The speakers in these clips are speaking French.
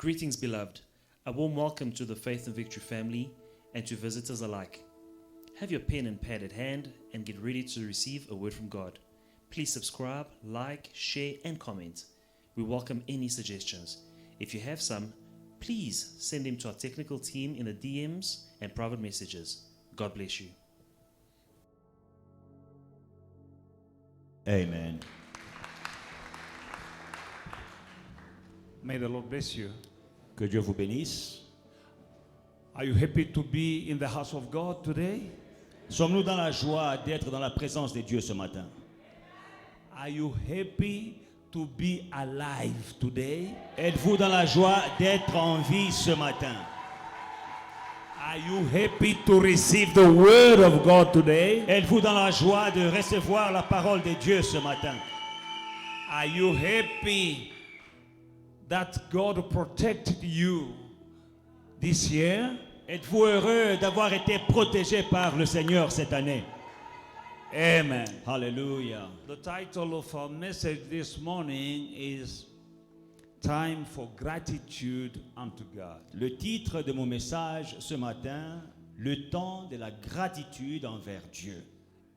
Greetings, beloved. A warm welcome to the Faith and Victory family and to visitors alike. Have your pen and pad at hand and get ready to receive a word from God. Please subscribe, like, share, and comment. We welcome any suggestions. If you have some, please send them to our technical team in the DMs and private messages. God bless you. Amen. May the Lord bless you. Que Dieu vous bénisse. Are you happy to be in the house of God today? Sommes-nous dans la joie d'être dans la présence de Dieu ce matin? Are you happy to be alive today? Êtes-vous dans la joie d'être en vie ce matin? Are you happy to receive the word of God today? Êtes-vous dans la joie de recevoir la parole de Dieu ce matin? Are you happy that God protected you this year? Êtes-vous heureux d'avoir été protégé par le Seigneur cette année? Amen. Hallelujah. The title of our message this morning is Time for Gratitude unto God. Le titre de mon message ce matin, le temps de la gratitude envers Dieu.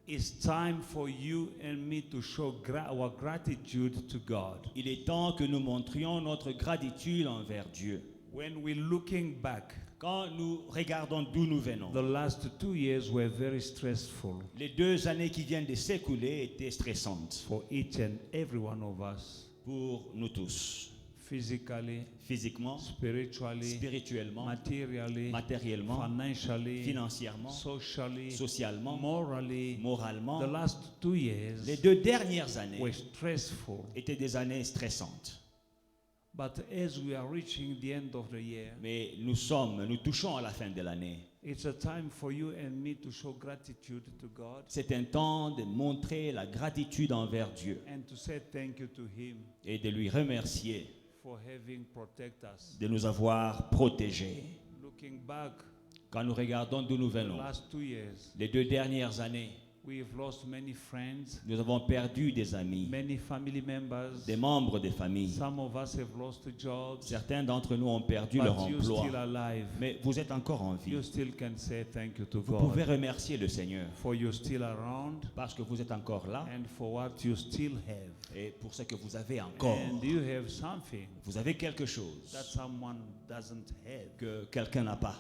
It's time for you and me to show our gratitude to God. Il est temps que nous montrions notre gratitude envers Dieu. When we're looking back, Quand nous regardons d'où nous venons, the last 2 years were very stressful les 2 années qui viennent de s'écouler étaient stressantes for each and every one of us, pour nous tous, physically, physiquement, spiritually, spirituellement, materially, matériellement, financially, financièrement, socially, socialement, morally. moralement. The last 2 years Les 2 dernières années were stressful. étaient des années stressantes. But as we are reaching the end of the year, Mais nous touchons à la fin de l'année. it's a time for you and me to show gratitude to God C'est un temps de montrer la gratitude envers Dieu and to say thank you to Him et de lui remercier for having protected us. de nous avoir protégés. Looking back, Quand nous regardons d'où nous the venons, last 2 years, les 2 dernières années, we've lost many friends, nous avons perdu des amis, many family members. des membres des familles. Some of us have lost jobs, Certains d'entre nous ont perdu leur but you're emploi. still alive. Mais vous êtes encore en vie. You still can say thank you to Vous pouvez God remercier le Seigneur for you're still around parce que vous êtes encore là and for what you still have. et pour ce que vous avez encore. And you have something Vous avez quelque chose that someone doesn't have. que quelqu'un n'a pas.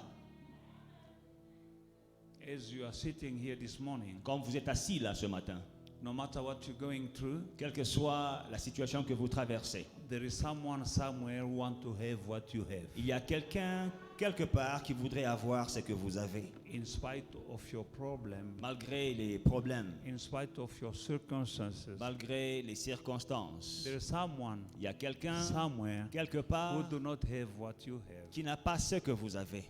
As you are sitting here this morning, Comme vous êtes assis là ce matin, no matter what you're going through, quelle que soit la situation que vous traversez, there is someone somewhere who want to have what you have. il y a quelqu'un quelque part qui voudrait avoir ce que vous avez. In spite of your problem, Malgré les problèmes, in spite of your circumstances, malgré les circonstances, there is someone il y a quelqu'un somewhere quelque who part do not have what you have. qui n'a pas ce que vous avez.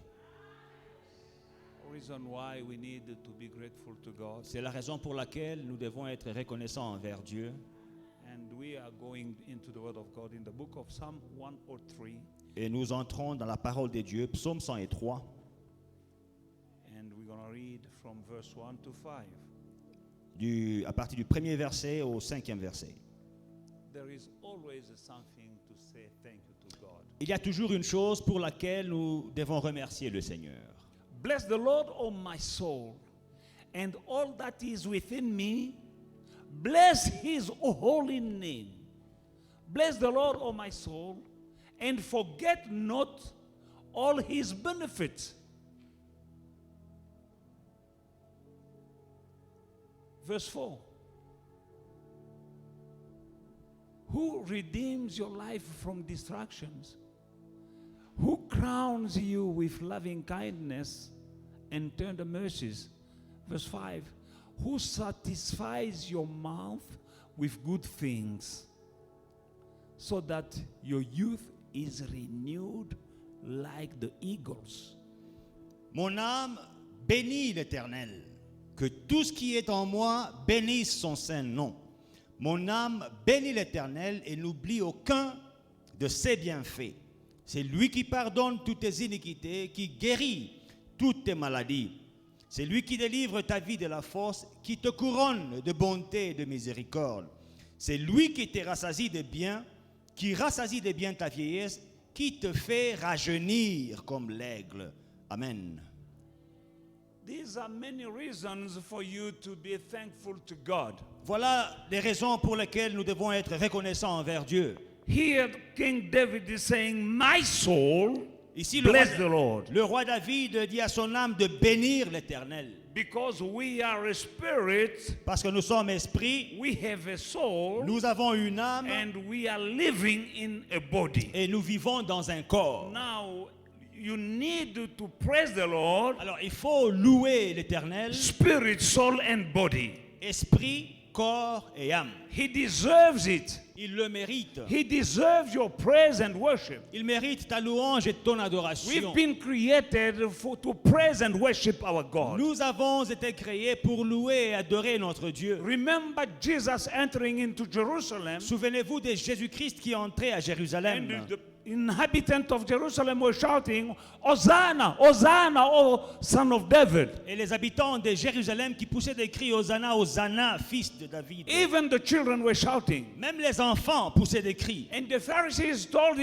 Reason why we need to be grateful to God. C'est la raison pour laquelle nous devons être reconnaissants envers Dieu. And we are going into the Word of God in the book of Psalm 103. Et nous entrons dans la parole de Dieu, Psaume 103, And we're going to read from verse 1 to 5. à partir du 1er verset au 5e verset. There is always something to say thank you to God. Il y a toujours une chose pour laquelle nous devons remercier le Seigneur. Bless the Lord, O my soul, and all that is within me. Bless His holy name. Bless the Lord, O my soul, and forget not all His benefits. Verse 4. Who redeems your life from distractions? Who crowns you with loving kindness and tender mercies? Verse 5. Who satisfies your mouth with good things, so that your youth is renewed like the eagles? Mon âme bénit l'Éternel. Que tout ce qui est en moi bénisse son saint nom. Mon âme bénit l'Éternel et n'oublie aucun de ses bienfaits. C'est lui qui pardonne toutes tes iniquités, qui guérit toutes tes maladies. C'est lui qui délivre ta vie de la force, qui te couronne de bonté et de miséricorde. C'est lui qui te rassasie de bien, qui rassasie de bien ta vieillesse qui te fait rajeunir comme l'aigle. Amen. These are many reasons for you to be thankful to God. Voilà les raisons pour lesquelles nous devons être reconnaissants envers Dieu. Here, King David is saying, my soul, Ici, bless the Lord. le roi David dit à son âme de bénir l'Éternel. Because we are a spirit, Parce que nous sommes esprits, we have a soul, nous avons une âme and we are living in a body. et nous vivons dans un corps. Now, you need to praise the Lord, Alors il faut louer l'Éternel, spirit, soul, and body. esprit, corps et âme. He deserves it. Il le mérite. He deserves your praise and worship. Il mérite ta louange et ton We've adoration. been created to praise and worship our God. Nous avons été créés pour louer et adorer notre Dieu. Remember Jesus entering into Jerusalem, Souvenez-vous de Jésus-Christ qui est entré à Jérusalem. and the inhabitants of Jerusalem were shouting, Hosanna, Hosanna, O son of David. Et les habitants de Jérusalem qui poussaient des cris Hosanna, Hosanna, fils de David. Even the children were shouting. Même les enfants poussaient des cris. And the Pharisees told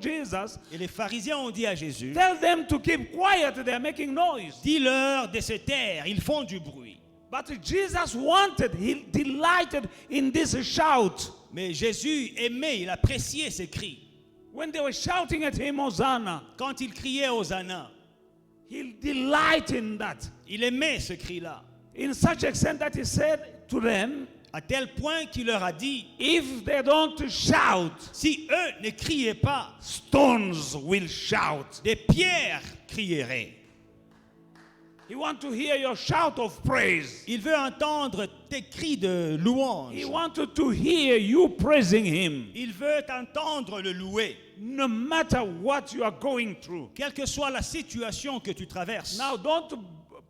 Jesus, Et les pharisiens ont dit à Jésus, tell them to keep quiet, they're making noise. dis-leur de se taire, ils font du bruit. But Jesus wanted, he delighted in this shout. Mais Jésus aimait, il appréciait ces cris. When they were shouting at him, Hosanna, Quand il criait Hosanna, he delighted in that. il aimait ce cri-là. In such extent that he said to them, À tel point qu'il leur a dit, if they don't shout, si eux ne criaient pas, stones will shout. des pierres crieraient. He wants to hear your shout of praise. Il veut entendre tes cris de louange. He wanted to hear you praising him. Il veut entendre le louer, No matter what you are going through. quelle que soit la situation que tu traverses. Now don't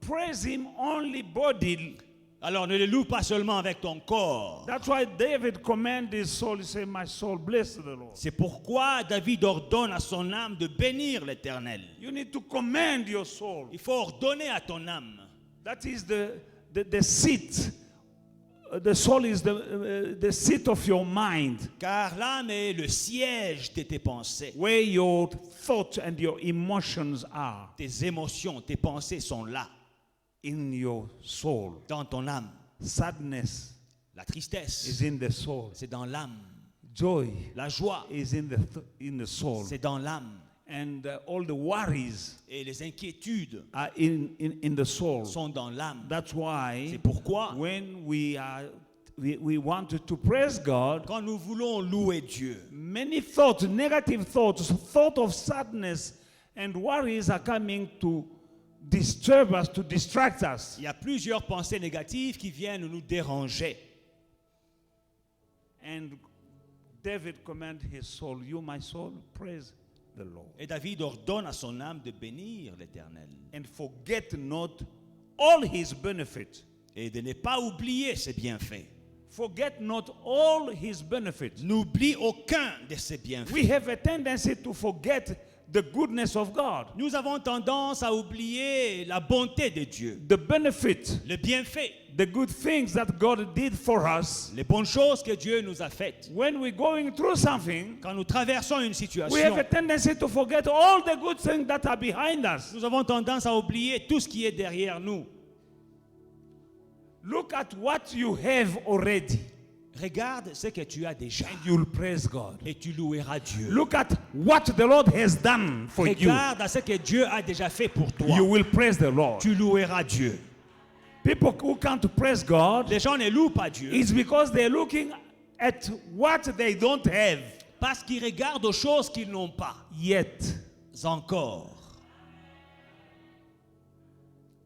praise him only bodily. Alors ne le loue pas seulement avec ton corps. That's why David commanded his soul. He said, my soul, bless the Lord. C'est pourquoi David ordonne à son âme de bénir l'Éternel. You need to command your soul. Il faut ordonner à ton âme. That is the seat. The soul is the seat of your mind, Car l'âme est le siège de tes pensées. where your thoughts and your emotions are, Tes émotions, tes pensées sont là, in your soul. dans ton âme. Sadness La tristesse, is in the soul. c'est dans l'âme. Joy La joie, is in the soul. c'est dans l'âme. And all the worries Et les inquiétudes are in the soul. sont dans l'âme. That's why C'est pourquoi, when we wanted to praise God, quand nous voulons louer Dieu, many thoughts, negative thoughts, thought of sadness and worries are coming to disturb us, to distract us. il y a plusieurs pensées négatives qui viennent nous déranger. And David commanded his soul, you my soul, praise the Lord. Et David ordonne à son âme de bénir l'Éternel And forget not all his benefits. et de ne pas oublier ses bienfaits. Forget not all his benefits. N'oublie aucun de ses bienfaits. We have a tendency to forget the goodness of God, Nous avons tendance à oublier la bonté de Dieu, the benefit, le bienfait, the good things that God did for us. les bonnes choses que Dieu nous a faites. When we're going through something, Quand nous traversons une we have situation, a tendency to forget all the good things that are behind us. nous avons tendance à oublier tout ce qui est derrière nous. Look at what you have already, Regarde ce que tu as déjà and you'll praise God. et tu loueras Dieu. Look at what the Lord has done for you. Regarde à ce que Dieu a déjà fait pour toi. You will praise the Lord. Tu loueras Dieu. People who can't praise God, Les gens ne louent pas Dieu it's because they're looking at what they don't have parce qu'ils regardent aux choses qu'ils n'ont pas yet. encore.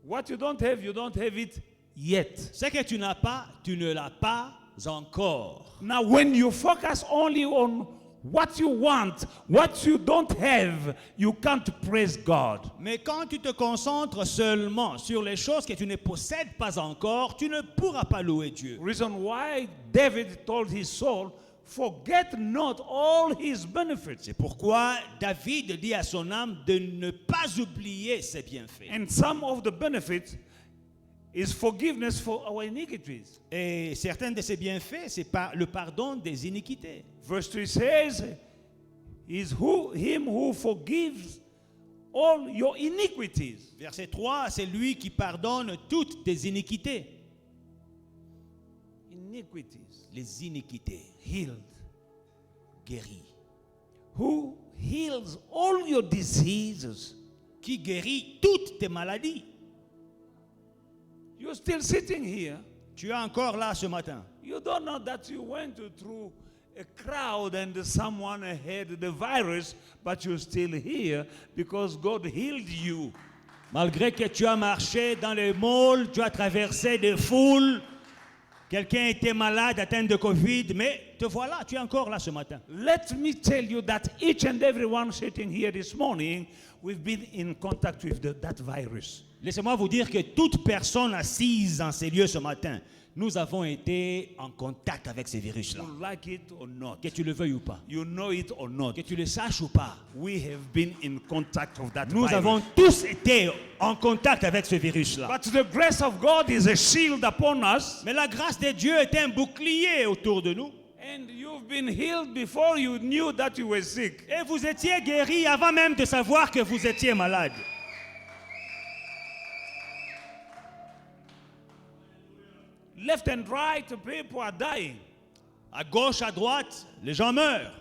What you don't have it yet. Ce que tu n'as pas, tu ne l'as pas encore. Now, when you focus only on what you want, what you don't have, you can't praise God. Mais quand tu te concentres seulement sur les choses que tu ne possèdes pas encore, tu ne pourras pas louer Dieu. Reason why David told his soul, forget not all his benefits. C'est pourquoi David dit à son âme de ne pas oublier ses bienfaits. And some of the benefits is forgiveness for our iniquities. Et certains de ses bienfaits, c'est le pardon des iniquités. Verse 3 says, is him who forgives all your iniquities. Verset 3, c'est lui qui pardonne toutes tes iniquités. Iniquities. Les iniquités. Healed. Guéri. Who heals all your diseases. Qui guérit toutes tes maladies. You're still sitting here. Tu es encore là ce matin. You don't know that you went through a crowd and someone had the virus, but you're still here because God healed you. Malgré que tu as marché dans les malls, tu as traversé des foules, quelqu'un était malade, atteint de Covid, mais te voilà, tu es encore là ce matin. Let me tell you that each and everyone sitting here this morning, we've been in contact with that virus. Laissez-moi vous dire que toute personne assise en ces lieux ce matin, nous avons été en contact avec ces virus-là. You like it or not, Que tu le veuilles ou pas, you know it or not, que tu le saches ou pas, we have been in contact with that nous virus. avons tous été en contact avec ce virus-là. But the grace of God is a shield upon us. Mais la grâce de Dieu est un bouclier autour de nous. And you've been healed before you knew that you were sick. Et vous étiez guéri avant même de savoir que vous étiez malade. Left and right, people are dying. À gauche, à droite, les gens meurent.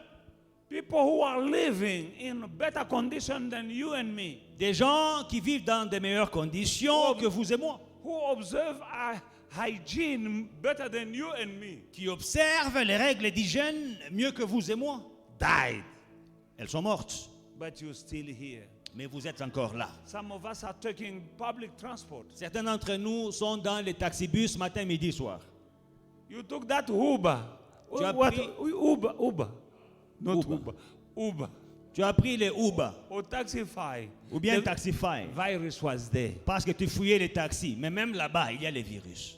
People who are living in better condition than you and me. Des gens qui vivent dans de meilleures conditions que vous et moi. Who observe our hygiene better than you and me. Qui observent les règles d'hygiène mieux que vous et moi. Died. Elles sont mortes. But you're still here. Mais vous êtes encore là. Some of us are taking public transport. Certains d'entre nous sont dans les taxibus matin, midi, soir. You took that Uber. Tu as What? pris- Uber. Not Uber. Uber. Uber. Tu as pris les Uber Or Taxify. ou bien The Taxify virus was there. parce que tu fouillais les taxis. Mais même là-bas, il y a les virus.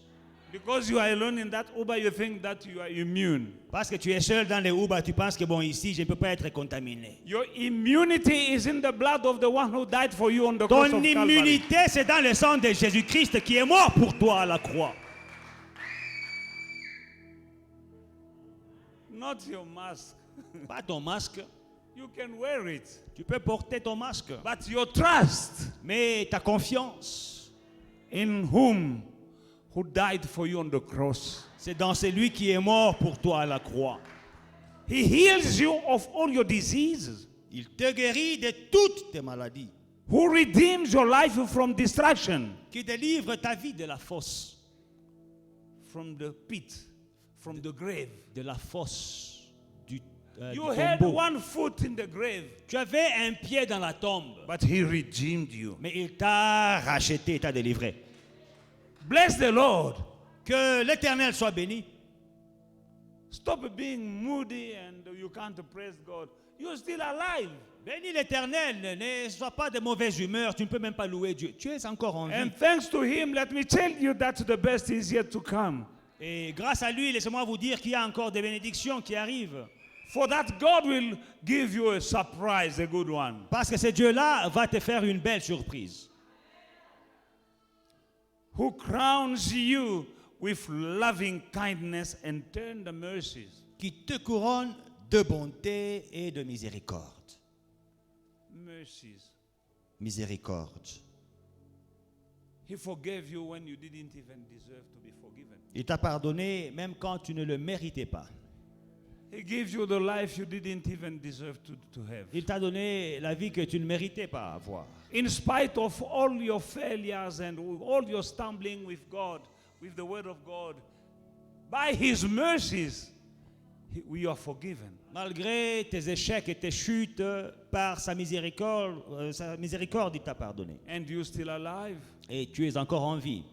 Because you are alone in that Uber, you think that you are immune. Parce que tu es seul dans les Uber, tu penses que bon, ici, je ne peux pas être contaminé. Your immunity is in the blood of the one who died for you on the cross Ton of Calvary. immunité, c'est dans le sang de Jésus-Christ qui est mort pour toi à la croix. Not your mask. Pas ton masque. You can wear it. Tu peux porter ton masque. But your trust Mais ta confiance, in whom who died for you on the cross. c'est dans celui qui est mort pour toi à la croix. He heals you of all your diseases. Il te guérit de toutes tes maladies. Who redeems your life from destruction. Qui délivre ta vie de la fosse. From the pit. From the grave. De la fosse. Du You had tombeau. one foot in the grave. Tu avais un pied dans la tombe. But he redeemed you. Mais il t'a racheté, t'a délivré. Bless the Lord. Que l'Éternel soit béni. Stop being moody and you can't praise God. You're still alive. Bénis l'Éternel, ne sois pas de mauvaise humeur, tu ne peux même pas louer Dieu. Tu es encore en vie. And thanks to him, let me tell you that the best is yet to come. Et grâce à lui, laissez-moi vous dire qu'il y a encore des bénédictions qui arrivent. For that God will give you a surprise, a good one. Parce que ce Dieu-là va te faire une belle surprise. Who crowns you with loving kindness and tender mercies. Qui te couronne de bonté et de miséricorde. Mercies. Miséricorde. He forgave you when you didn't even deserve to be forgiven. Il t'a pardonné même quand tu ne le méritais pas. He gives you the life you didn't even deserve to have. Il t'a donné la vie que tu ne méritais pas avoir. In spite of all your failures and all your stumbling with God, with the word of God, by his mercies, we are forgiven. Malgré tes échecs et tes chutes, par sa miséricorde, il t'a pardonné. And you're still alive. Et tu es encore en vie.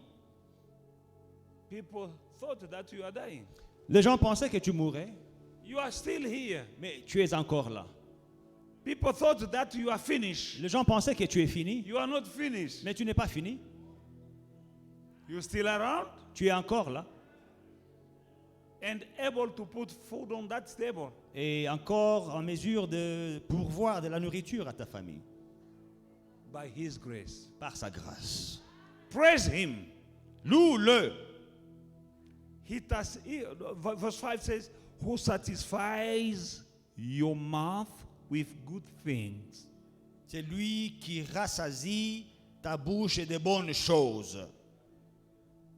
People thought that you are dying. Les gens pensaient que tu mourrais, You are still here. mais tu es encore là. People thought that you are finished. Les gens pensaient que tu es fini, You are not finished. mais tu n'es pas fini. You're still around Tu es encore là and able to put food on that table. et encore en mesure de pourvoir de la nourriture à ta famille By his grace. par sa grâce. Praise him. Loue-le. Verse 5 says, who satisfies your mouth with good things. C'est lui qui rassasie ta bouche de bonnes choses.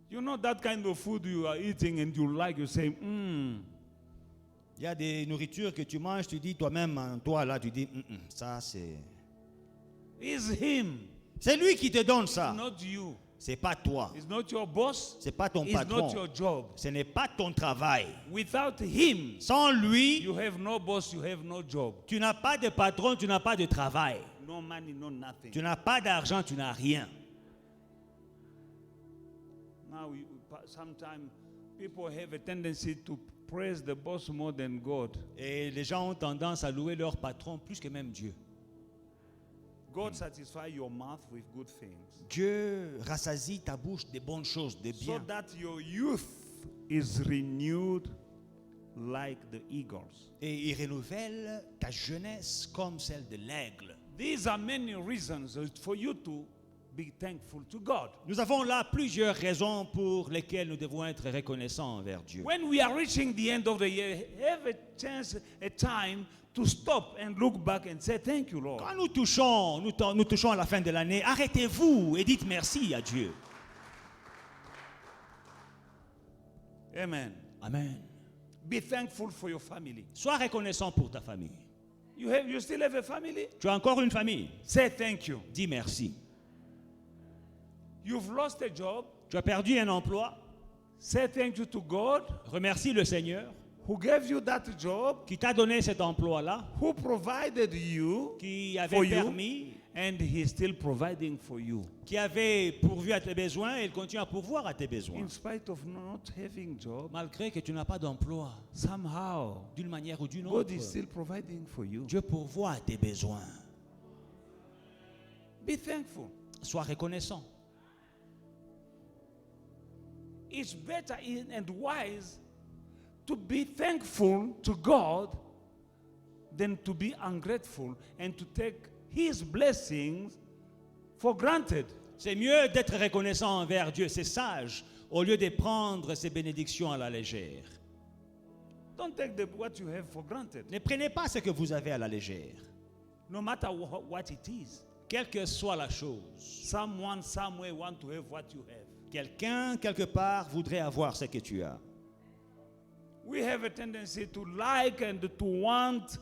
You know that kind of food you are eating and you like, you say, Il y a des nourritures que tu manges, tu dis toi-même, en toi là, tu dis, ça c'est... It's him, C'est lui qui te donne ça. not you. C'est pas toi. It's not your boss. C'est pas ton It's not patron. your job. Ce n'est pas ton travail. Without him, Sans lui, you have no boss, you have no job. tu n'as pas de patron, tu n'as pas de travail. No money, no nothing. Tu n'as pas d'argent, tu n'as rien. Now, sometimes people have a tendency to praise the boss more than God. Et les gens ont tendance à louer leur patron plus que même Dieu. God satisfies your mouth with good things, Dieu rassasie ta bouche de bonnes choses, de so bien. that your youth is renewed like the eagles. Et il renouvelle ta jeunesse comme celle de l'aigle. These are many reasons for you to be thankful to God. Nous avons là plusieurs raisons pour lesquelles nous devons être reconnaissants envers Dieu. When we are reaching the end of the year, have a chance, a time to stop and look back and say, thank you, Lord. Quand nous touchons à la fin de l'année, arrêtez-vous et dites merci à Dieu. Amen. Amen. Be thankful for your family. Sois reconnaissant pour ta famille. You still have a family? Tu as encore une famille. Say thank you. Dis merci. You've lost a job? Tu as perdu un emploi. Say thank you to God Remercie le Seigneur who gave you that job, qui t'a donné cet emploi-là, who provided you qui for avait you, permis, and He's still providing for you. qui avait pourvu à tes besoins et il continue à pourvoir à tes besoins. In spite of not having job, Malgré que tu n'as pas d'emploi, somehow d'une manière ou d'une autre, God is still providing for you. Dieu pourvoit à tes besoins. Be thankful. Sois reconnaissant. It's better and wise to be thankful to God than to be ungrateful and to take His blessings for granted. C'est mieux d'être reconnaissant envers Dieu, c'est sage, au lieu de prendre ses bénédictions à la légère. Don't take what you have for granted, Ne prenez pas ce que vous avez à la légère, no matter what it is. quelle que soit la chose. Someone somewhere want to have what you have. Quelqu'un, quelque part, voudrait avoir ce que tu as. We have a tendency to like and to want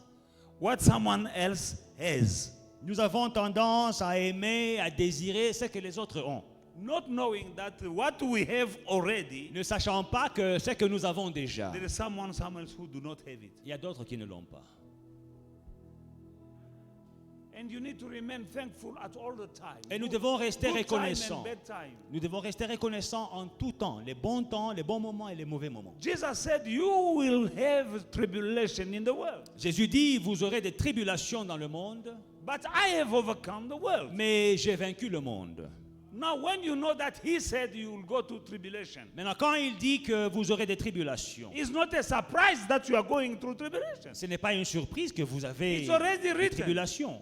what someone else has, Nous avons tendance à aimer, à désirer ce que les autres ont, not knowing that what we have already, ne sachant pas que ce que nous avons déjà, there is someone else who do not have it. il y a d'autres qui ne l'ont pas. And you need to remain thankful at all the time. Et nous devons rester Good time reconnaissants. and bad time. Nous devons rester reconnaissants en tout temps, les bons moments et les mauvais moments. Jesus said, you will have tribulation in the world, Jésus dit, vous aurez des tribulations dans le monde, but I have overcome the world. mais j'ai vaincu le monde. Now, when you know that He said you will go to tribulation, Maintenant, quand il dit que vous aurez des tribulations, it's not a surprise that you are going through tribulation. ce n'est pas une surprise que vous avez It's already des written. tribulations.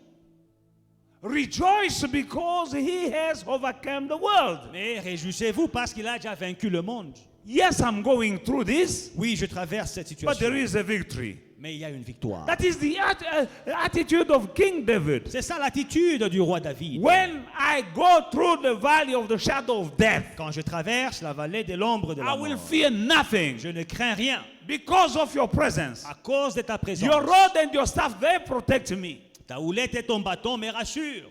Rejoice because He has overcome the world. Mais réjouissez-vous parce qu'il a déjà vaincu le monde. Yes, I'm going through this, Oui, je traverse cette but there situation, is a victory. mais il y a une victoire. That is the attitude of King David. C'est ça l'attitude du roi David. When I go through the valley of the shadow of death, Quand je traverse la vallée de l'ombre de la I will mort, fear nothing je ne crains rien because of your presence. à cause de ta présence. Your rod and your staff, they protect me Ta houlette et ton bâton me rassurent.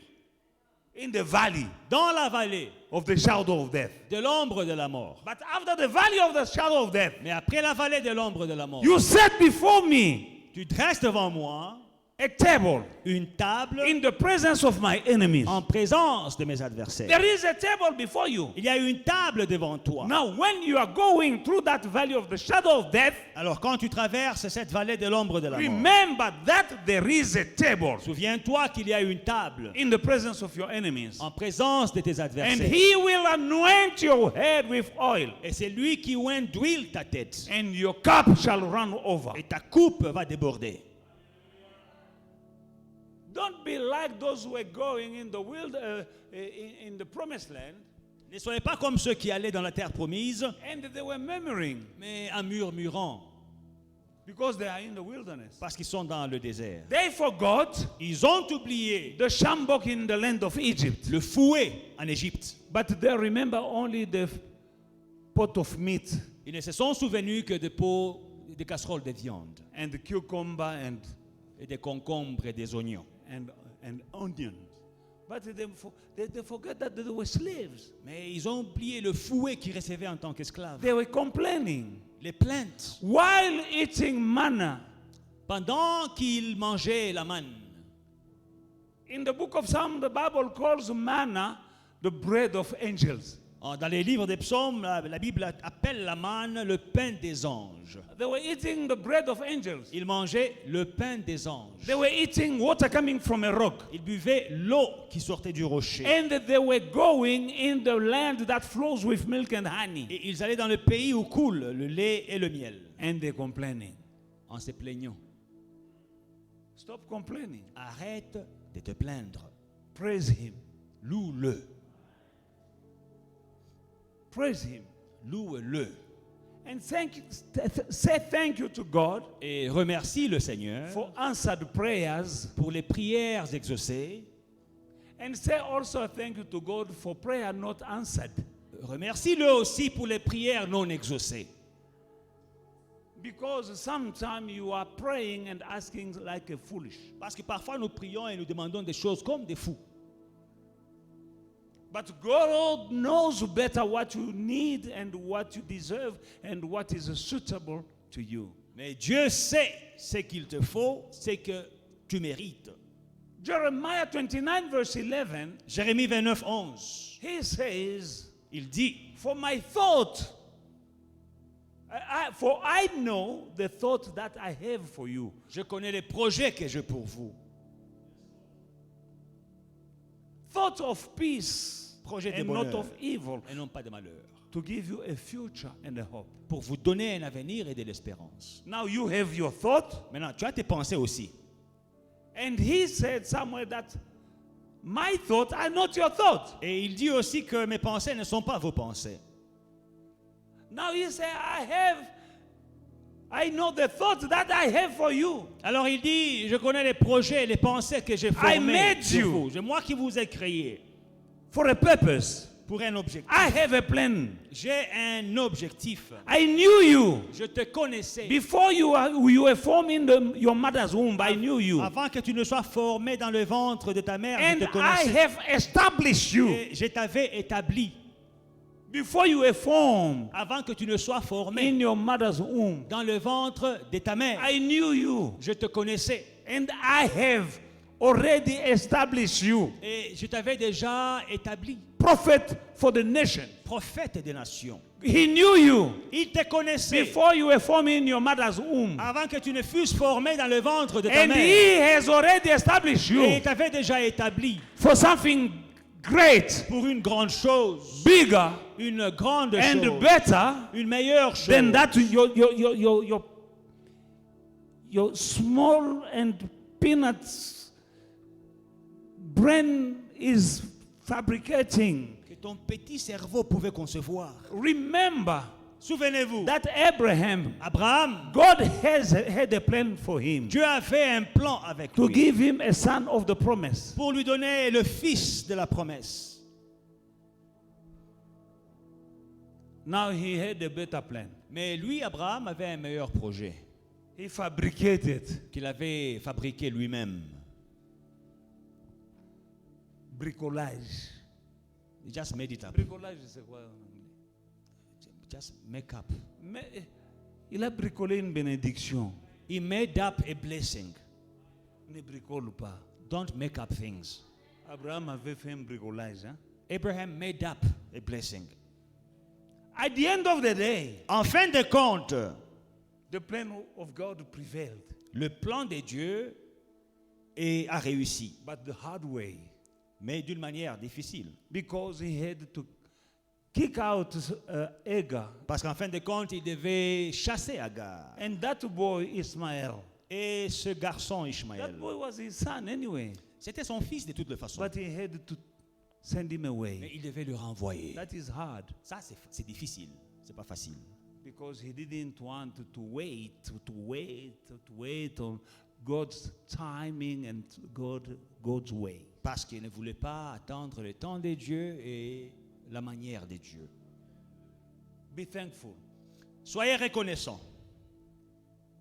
in the valley Dans la vallée of the shadow of death. de l'ombre de la mort. But after the valley of the shadow of death, Mais après la vallée de l'ombre de la mort, you set before me tu dresses devant moi a table une table in the presence of my enemies. en présence de mes adversaires. There is a table before you. Il y a une table devant toi. Now, when you are going through that valley of the shadow of death, Alors quand tu traverses cette vallée de l'ombre de la mort, remember that there is a table souviens-toi qu'il y a une table in the presence of your enemies. en présence de tes And adversaires. He will anoint your head with oil, Et c'est lui qui oint d'huile ta tête. and your cup shall run over. Et ta coupe va déborder. Don't be like those who were going in the in the promised land, Ne soyez pas comme ceux qui allaient dans la terre promise, and they were murmuring. mais en murmurant. because they are in the wilderness. Parce qu'ils sont dans le désert. They forgot Ils ont oublié the shambok in the land of Egypt, le fouet en Égypte. but they remember only the pot of meat Ils ne se sont souvenus que de pots, de casseroles de viande and the cucumber et des concombres et des oignons. and onions. But they forgot that they were slaves. Mais ils ont oublié le fouet qu'ils recevaient en tant qu'esclaves. They were complaining. Les plaintes. While eating manna, Pendant qu'ils mangeaient la manne. in the book of Psalms, the Bible calls manna the bread of angels. Dans les livres des psaumes, la Bible appelle la manne le pain des anges. They were eating the bread of angels. Ils mangeaient le pain des anges. They were eating water coming from a rock. Ils buvaient l'eau qui sortait du rocher. And they were going in the land that flows with milk and honey. Et ils allaient dans le pays où coule le lait et le miel. And they're complaining. En se plaignant. Stop complaining. Arrête de te plaindre. Praise Him. Loue-le. Praise Him. Loue-le. And say thank you to God Et remercie le Seigneur for answered prayers. pour les prières exaucées. And say also thank you to God for prayer not answered. Remercie-le aussi pour les prières non exaucées. Because sometimes you are praying and asking like a foolish. Parce que parfois nous prions et nous demandons des choses comme des fous. But God knows better what you need and what you deserve and what is suitable to you. Mais Dieu sait ce qu'il te faut, ce que tu mérites. Jeremiah 29 verse 11, Jérémie 29, 11. he says, Il dit, for my thought, for I know the thought that I have for you. je connais les projets que j'ai pour vous. Thought of peace Projet de and not bonheur of evil, et non pas de malheur. to give you a future and a hope. Pour vous donner un avenir et de l'espérance. Now you have your thought, Maintenant, tu as tes pensées aussi. and he said somewhere that my thoughts are not your thoughts. Et il dit aussi que mes pensées ne sont pas vos pensées. Now he said, I know the thoughts that I have for you. Alors il dit, je connais les projets et les pensées que j'ai formés. I made pour you. vous. C'est moi qui vous ai créé For a purpose. pour un objectif. I have a plan. J'ai un objectif. I knew you. Je te connaissais. Before you were formed in your mother's womb, I knew you. Avant que tu ne sois formé dans le ventre de ta mère, And je te I connaissais. have established you. Et je t'avais établi. Before you were formed Avant que tu ne sois formé in your mother's womb, dans le ventre de ta mère, I knew you. je te connaissais. And I have already established you. Et je t'avais déjà établi Prophet for the nation. prophète des nations. He knew you Il te connaissait before you were formed in your mother's womb. avant que tu ne fusses formé dans le ventre de ta And mère. he has already established Et you il t'avait déjà établi for something great, pour une grande chose, bigger, une grande and chose, better une meilleure chose. than that your small and peanuts brain is fabricating. Que ton petit cerveau pouvait concevoir. Remember Souvenez-vous, that Abraham, Abraham, God has had a plan for him Dieu a fait un plan avec to lui give him a son of the promise. pour lui donner le fils de la promesse. Now he had a better plan. Mais lui, Abraham, avait un meilleur projet He fabricated qu'il avait fabriqué lui-même. bricolage. He just made it up. Bricolage, c'est quoi? Just make up. Mais il a bricolé une bénédiction. He made up a blessing. Ne bricole pas. Don't make up things. Abraham avait fait un bricolage. Hein? Abraham made up a blessing. At the end of the day, En fin de compte, the plan of God prevailed, le plan de Dieu a réussi, but the hard way, mais d'une manière difficile. because he had to kick out Hagar, Parce qu'en fin de compte, il devait chasser Agar. and that boy Ismael. Et ce garçon Ishmaël, That boy was his son anyway, c'était son fils de toutes les façons. but he had to send him Mais away. il devait le renvoyer. That is hard. Ça, c'est difficile. C'est pas facile. Because he didn't want to wait on God's timing and God's way. Parce qu'il ne voulait pas attendre le temps de Dieu et la manière de Dieu. Be thankful Soyez reconnaissants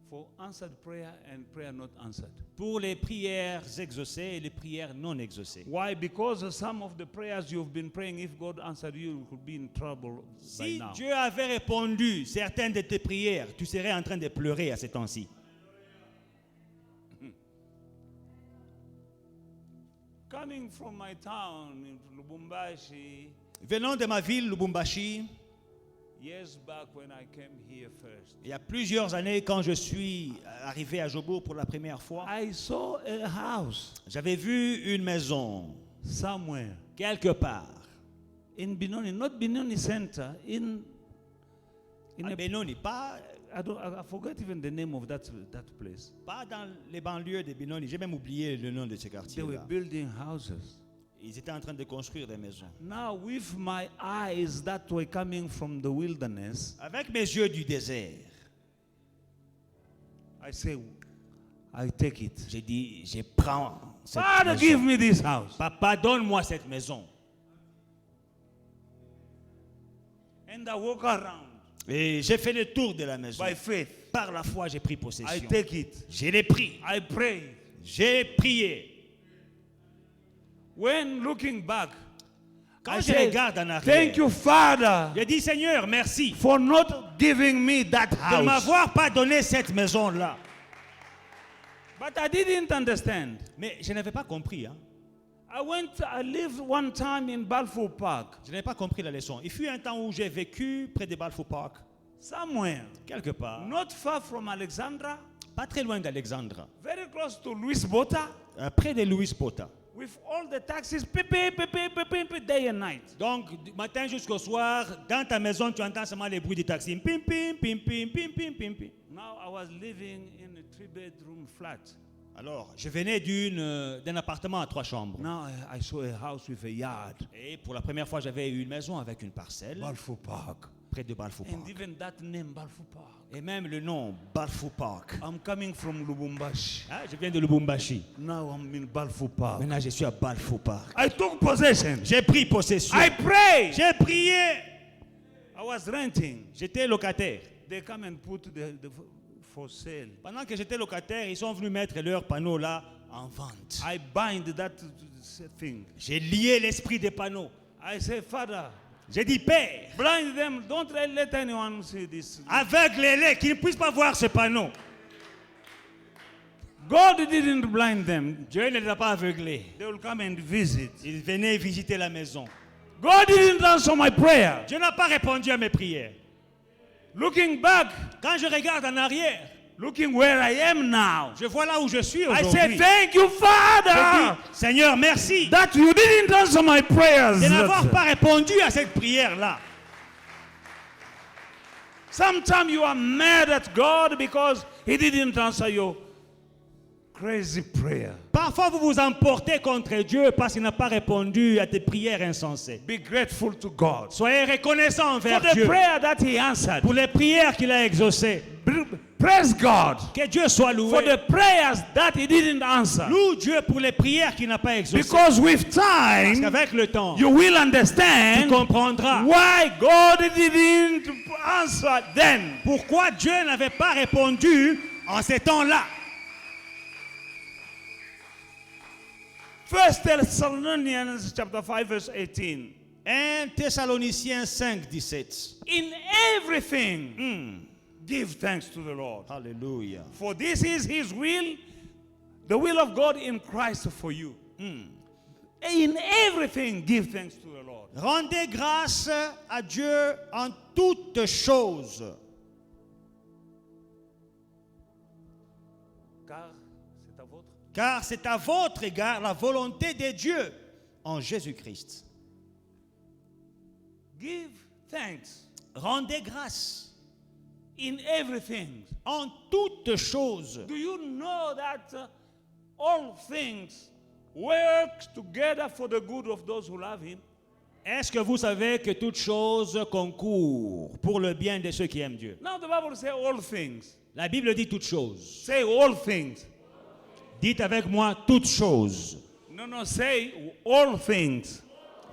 for answered prayer and prayer not answered. pour les prières exaucées et les prières non exaucées. Why? Because some of the prayers you've been praying, if God answered you, you could be in trouble by Si now. Dieu avait répondu certaines de tes prières, tu serais en train de pleurer à ce temps-ci. Coming from my town in Lubumbashi, Venant de ma ville, Lubumbashi, years back when I came here first, il y a plusieurs années, quand je suis arrivé à Jobour pour la première fois, I saw a house j'avais vu une maison somewhere quelque part. in Benoni, not Benoni Center, in À Benoni, I forgot even the name of that place. pas dans les banlieues de Benoni. J'ai même oublié le nom de ce They were quartier-là. building houses. Ils étaient en train de construire des maisons. Now, with my eyes that were coming from the wilderness, Avec mes yeux du désert, I say, I take it. j'ai dit, je prends cette Father, maison. give me this house. Papa, donne-moi cette maison. And I walk around Et j'ai fait le tour de la maison. by faith. Par la foi, j'ai pris I possession. take it. Je l'ai pris. I pray. J'ai prié. When looking back, Quand I je say, regarde en arrière, thank you, Father, je dis, Seigneur, merci for not giving me that de house. m'avoir pas donné cette maison-là. But I didn't understand. Mais je n'avais pas compris. Hein. I lived one time in Balfour Park, Je n'avais pas compris la leçon. Il fut un temps où j'ai vécu près de Balfour Park, somewhere, quelque part, not far from Alexandra, pas très loin d'Alexandre, very close to Louis Bota, près de Louis Bota. with all the taxis, beep, beep, beep, beep, beep, beep, beep, day and night. Donc, du matin jusqu'au soir, dans ta maison, tu entends seulement les bruits du taxi. Pim, pim, pim, pim, pim, pim, pim, pim. Now I was living in a 3-bedroom flat. Alors, je venais d'un appartement à 3 chambres. Now I saw a house with a yard, Et pour la première fois, j'avais une maison avec une parcelle Balfour Park. près de Balfour And Park. even that name, Balfour Park. Et même le nom, Balfour Park. I'm coming from Lubumbashi. Ah, je viens de Lubumbashi. Now I'm in Balfour Park. Maintenant, je suis à Balfour Park. I took possession. J'ai pris possession. I prayed. J'ai prié. I was renting. J'étais locataire. They come and put the for sale. Pendant que j'étais locataire, ils sont venus mettre leur panneau là en vente. I bind that thing. J'ai lié l'esprit des panneaux. I say, Father, J'ai dit, Père, blind them. Don't let anyone see this. aveugle-les, qu'ils ne puissent pas voir ce panneau. God didn't blind them. Dieu ne les a pas aveuglés. They will come and visit. Ils venaient visiter la maison. God didn't answer my prayer. Dieu n'a pas répondu à mes prières. Looking back, Quand je regarde en arrière, looking where I am now, je vois là où je suis I say, aujourd'hui. thank you, Je Father, dis, Seigneur, merci that you didn't answer my prayers. de n'avoir pas répondu à cette prière-là. Sometimes you are mad at God because He didn't answer your crazy prayer. Parfois, vous vous emportez contre Dieu parce qu'il n'a pas répondu à tes prières insensées. Be grateful to God Soyez reconnaissants for envers the Dieu prayer that He answered. pour les prières qu'il a exaucées. Praise God Que Dieu soit for loué. the prayers that He didn't answer. Loue Dieu pour les prières qu'il n'a pas exaucées. Because with Parce time, qu'avec le temps, you will tu understand comprendras why God didn't answer then. pourquoi Dieu n'avait pas répondu en ces temps-là. 1 Thessalonians chapter 5 verse 18. 1 Thessaloniciens 5, 17. In everything, give thanks to the Lord. Alléluia. For this is His will, the will of God in Christ for you. In everything, give thanks to the Lord. Rendez grâce à Dieu en toutes choses. Car c'est à votre. Car c'est à votre égard la volonté de Dieu en Jésus-Christ. Give thanks Rendez grâce in everything. en toutes choses. Do you know that all things work together for the good of those who love Him? Est-ce que vous savez que toute chose concourt pour le bien de ceux qui aiment Dieu? Now the Bible says all things. La Bible dit toutes choses. Say all things. Dites avec moi toutes choses. No, say all things.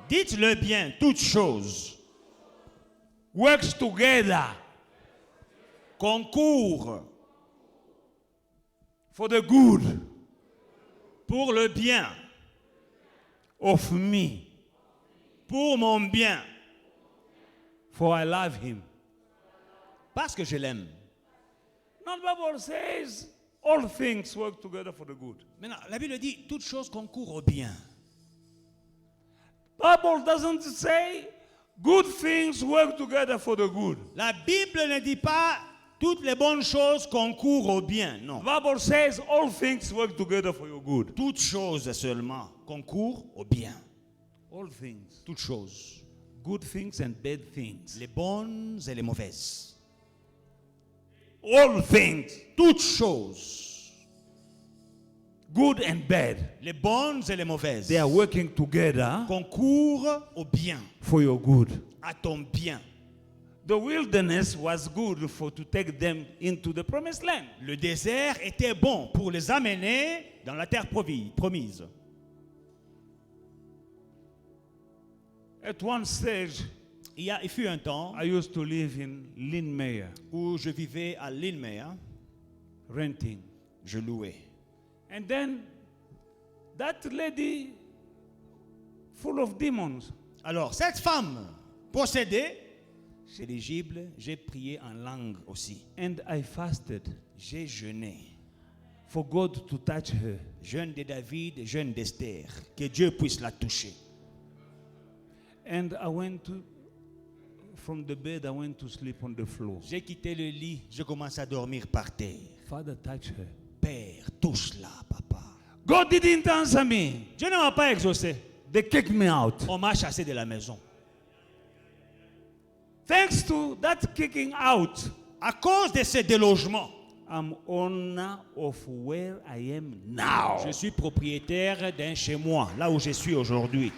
Dites-le bien, toutes choses. Works together Concourt for the good pour le bien, of me, pour mon bien, for I love him. parce que je l'aime. Now the Bible says all things work together for the good. Maintenant, la Bible dit toutes choses concourent au bien. Bible doesn't say good things work together for the good. La Bible ne dit pas toutes les bonnes choses concourent au bien. Non. The Bible says all things work together for your good. Toutes choses seulement concourent au bien. All things. Toutes choses. Good things and bad things. Les bonnes et les mauvaises. All things. Toutes choses. Good and bad. Les bonnes et les mauvaises. They are working together Concourent au bien. for your good. À ton bien. The wilderness was good to take them into the promised land. Le désert était bon pour les amener dans la terre promise. At one stage, Il fut un temps I used to live in Lynmere, où je vivais à Lynmere, renting. je louais. And then that lady, full of demons, Alors, cette femme possédée, c'est éligible, j'ai prié en langue aussi. and I fasted J'ai jeûné. for God to touch her. Jeûne de David, jeûne d'Esther. Que Dieu puisse la toucher. And I went to, from the bed, I went to sleep on the floor. J'ai quitté le lit, je commence à dormir par terre. Father, touch her. Père, touche-la, papa. God didn't answer me. Dieu ne m'a pas exaucé. They kicked me out. On m'a chassé de la maison. Thanks to that kicking out, À cause de ce délogement, I'm owner of where I am now. je suis propriétaire d'un chez moi, là où je suis aujourd'hui.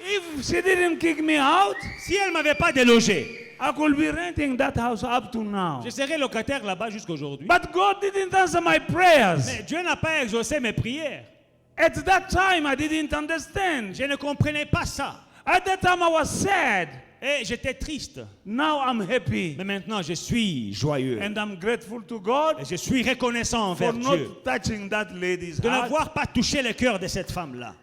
If she didn't kick me out, Si elle ne m'avait pas délogé, I could be renting that house up to now. je serais locataire là-bas jusqu'à aujourd'hui. But God didn't answer my prayers. Mais Dieu n'a pas exaucé mes prières. At that time, I didn't understand. Je ne comprenais pas ça. At that time, I was sad. Et j'étais triste. Now I'm happy. Mais maintenant, je suis joyeux. And I'm grateful to God Et je suis reconnaissant for envers Dieu not touching that lady's de heart. n'avoir pas touché le cœur de cette femme-là.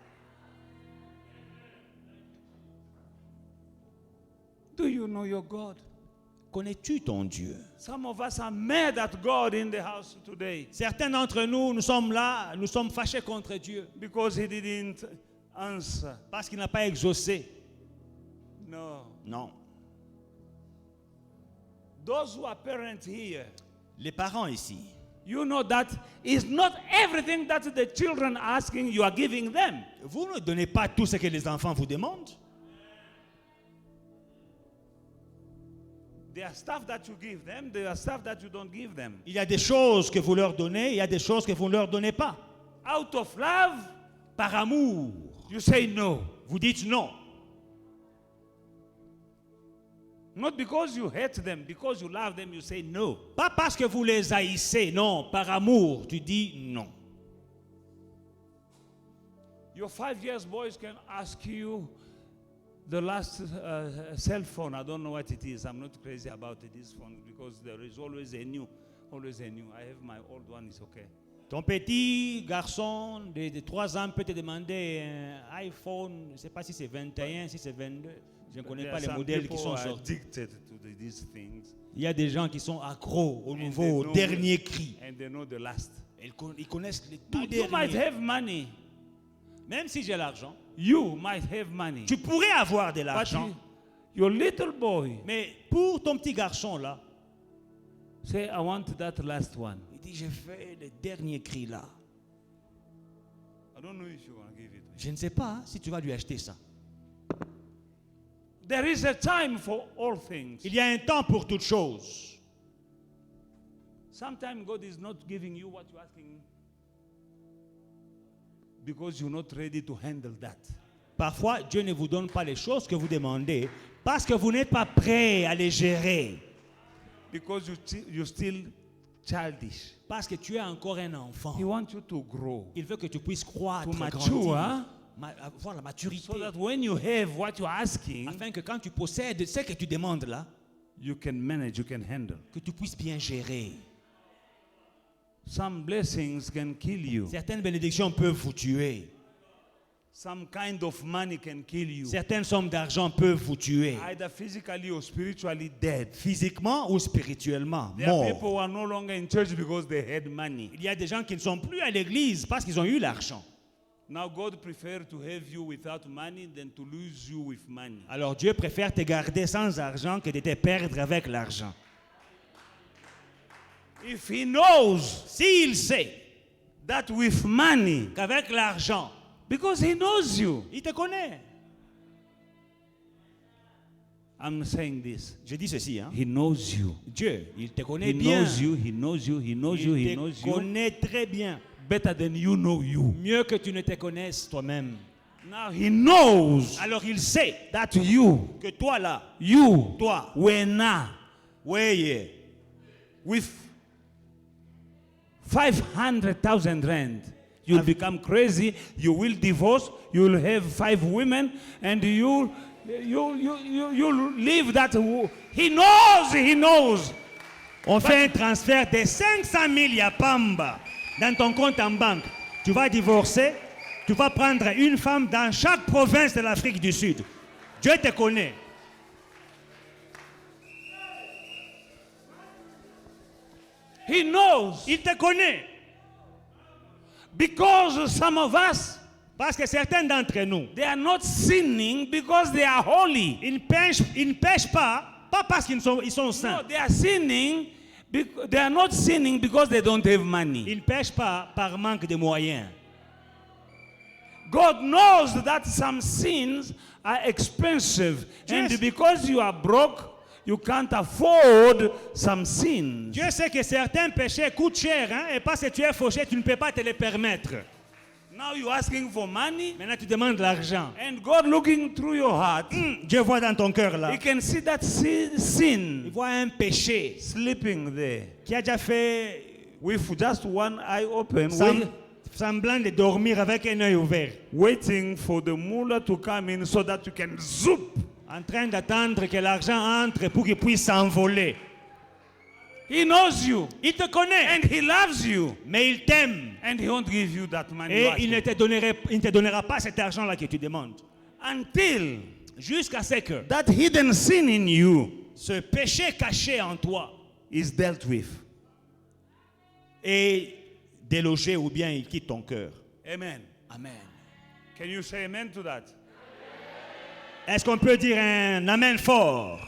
Do you know your God? Connais-tu ton Dieu? Some of us are mad at God in the house today Certains d'entre nous, nous sommes là, nous sommes fâchés contre Dieu because He didn't answer. parce qu'il n'a pas exaucé. No. Non. Those who are parents here, Les parents ici, you know that it's not everything that the children are asking you are giving them. vous ne donnez pas tout ce que les enfants vous demandent. There are stuff that you give them, there are stuff that you don't give them. Il y a des choses que vous leur donnez, il y a des choses que vous ne leur donnez pas. Out of love, Par amour, you say no. vous dites non. Not because you hate them, because you love them, you say no. Pas parce que vous les haïssez, non. Par amour, tu dis non. Your 5 years boys can ask you the last cell phone. I don't know what it is. I'm not crazy about this phone because there is always a new, always a new. I have my old one, it's okay. Ton petit garçon de 3 ans peut te demander un iPhone, je ne sais pas si c'est 21, si c'est 22. Je ne connais There pas are les some modèles qui people sont are sortis. addicted to these things. Il y a des gens qui sont accros au And nouveau, they au know- dernier cri. And they know the last. Ils connaissent les tout You might derniers. have money. Même si j'ai l'argent, You might have money. tu pourrais avoir de But l'argent. your little boy Mais pour ton petit garçon là, say, I want that last one. il dit, je fais le dernier cri là. I don't know if you're going to give it. Je ne sais pas hein, si tu vas lui acheter ça. There is a time for all things. Il y a un temps pour toutes choses. Sometimes God is not giving you what you're asking because you're not ready to handle that. Parfois, Dieu ne vous donne pas les choses que vous demandez parce que vous n'êtes pas prêt à les gérer. Because you're still childish. Parce que tu es encore un enfant. He wants you to grow. Il veut que tu puisses croître, To mature, grandir, hein? avoir la maturité. So that when you have what you're asking, Afin que quand tu possèdes ce que tu demandes là, you can manage, you can handle. que tu puisses bien gérer. Some blessings can kill you. Certaines bénédictions peuvent vous tuer. Some kind of money can kill you. Certaines sommes d'argent peuvent vous tuer. Either physically or spiritually dead. Physiquement ou spirituellement, There are mort. people who are no longer in church because they had money. Il y a des gens qui ne sont plus à l'église parce qu'ils ont eu l'argent. Now God prefers to have you without money than to lose you with money. Alors Dieu préfère te garder sans argent que de te perdre avec l'argent. If He knows S'il sait that with money, qu'avec l'argent, because He knows you. il te connaît. I'm saying this. Je dis ceci, hein. He knows you. Dieu, il te connaît He bien. knows you. He knows you. He knows you. He Il knows te you connaît très bien. better than you know you. Mieux que tu ne te connaisses toi-même. Now He knows Alors il sait that you, que toi là, toi, oui, with 500,000 rand, you'll become crazy. You will divorce. You will have 5 women, and you'll leave that. He knows. He knows. on fait un transfert de 500 000 yapamba dans ton compte en banque. Tu vas divorcer, tu vas prendre une femme dans chaque province de l'Afrique du Sud. Dieu te connaît. He knows. Il te connaît. Because some of us, Parce que certains d'entre nous, they are not sinning because they are holy. ils ne pêchent pas parce qu'ils sont No, saints. they are sinning. They are not sinning because they don't have money. Ils ne pêchent pas par manque de moyens. God knows that some sins are expensive. Yes. And because you are broke, you can't afford some sins. Dieu sait que certains péchés coûtent cher, hein, et parce que tu es fauché, tu ne peux pas te les permettre. Now you're asking for money, Maintenant, tu demandes l'argent. and God looking through your heart, Dieu voit dans ton cœur là. He can see that Il sin voit un péché sleeping there qui a déjà fait with just one eye open, semblant de dormir avec un œil ouvert, waiting for the mullah to come in so that you can zoop. en train d'attendre que l'argent entre pour qu'il puisse s'envoler. He knows you, Il te connaît, and He loves you, mais il t'aime. and He won't give you that money Et il ne te donnera pas cet argent-là que tu demandes. until Jusqu'à ce que that hidden sin in you ce péché caché en toi is dealt with. est délogé ou bien il quitte ton cœur. Amen. Amen. Can you say amen to that? Est-ce qu'on peut dire un amen fort?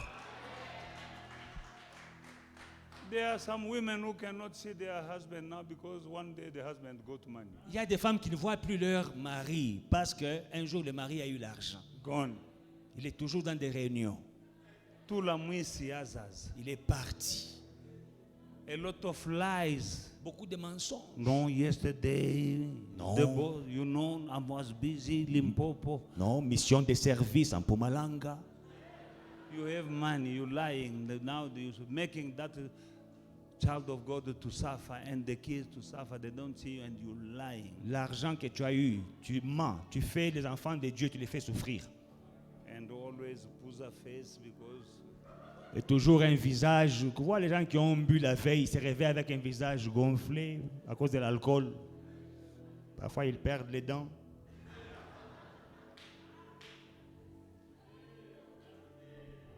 There are some women who cannot see their husband now because one day the husband got money. Il y a des femmes qui ne voient plus leur mari parce qu'un jour le mari a eu l'argent. Gone. Il est toujours dans des réunions. Tula mwisi yazas. Il est parti. A lot of lies. Beaucoup de mensonges. No, yesterday, No. the boss, you know, I was busy, Limpopo. Non, mission de service en Pumalanga. You have money, you're lying. Now you're making that child of God to suffer and the kids to suffer. They don't see you and you're lying. L'argent que tu as eu, tu mens. Tu fais les enfants de Dieu, tu les fais souffrir. And always put a face because Et toujours un visage. Tu vois les gens qui ont bu la veille, ils se réveillent avec un visage gonflé à cause de l'alcool. Parfois, ils perdent les dents.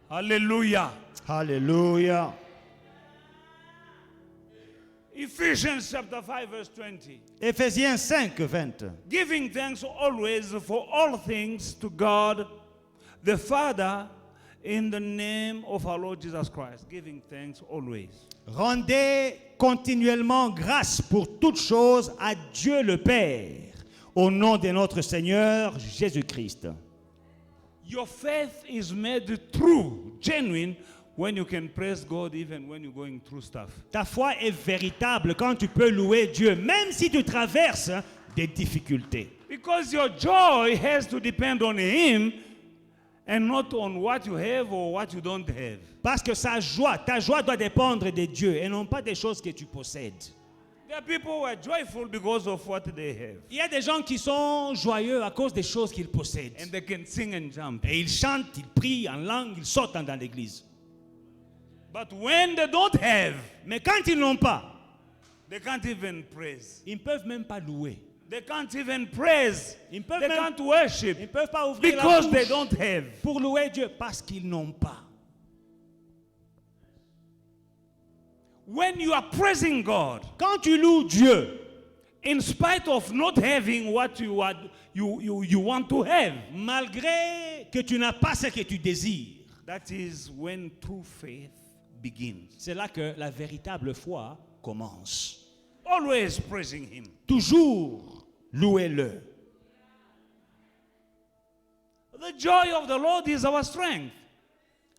Hallelujah. Alléluia. Ephesians chapter 5 verse 20. Éphésiens 5, 20. Giving thanks always for all things to God the Father in the name of our Lord Jesus Christ. Giving thanks always. Rendez continuellement grâce pour toutes choses à Dieu le Père, au nom de notre Seigneur Jésus-Christ. Your faith is made true, genuine, when you can praise God even when you're going through stuff. Ta foi est véritable quand tu peux louer Dieu, même si tu traverses des difficultés. Because your joy has to depend on Him and not on what you have or what you don't have. Parce que ta joie doit dépendre de Dieu et non pas des choses que tu possèdes. There are people who are joyful because of what they have. Il y a des gens qui sont joyeux à cause des choses qu'ils possèdent. And they can sing and jump. Et ils chantent, ils prient en langue, ils sautent dans l'église. But when they don't have, Mais quand ils n'ont pas, they can't even praise. ils ne peuvent même pas louer. They can't even praise. Ils peuvent They même- can't worship Ils ne peuvent pas ouvrir because la they bouche don't have. pour louer Dieu parce qu'ils n'ont pas. When you are praising God, Quand tu loues Dieu, in spite of not having what you want to have, malgré que tu n'as pas ce que tu désires, that is when true faith begins. c'est là que la véritable foi commence. Always praising Him. Toujours louez-le. The joy of the Lord is our strength.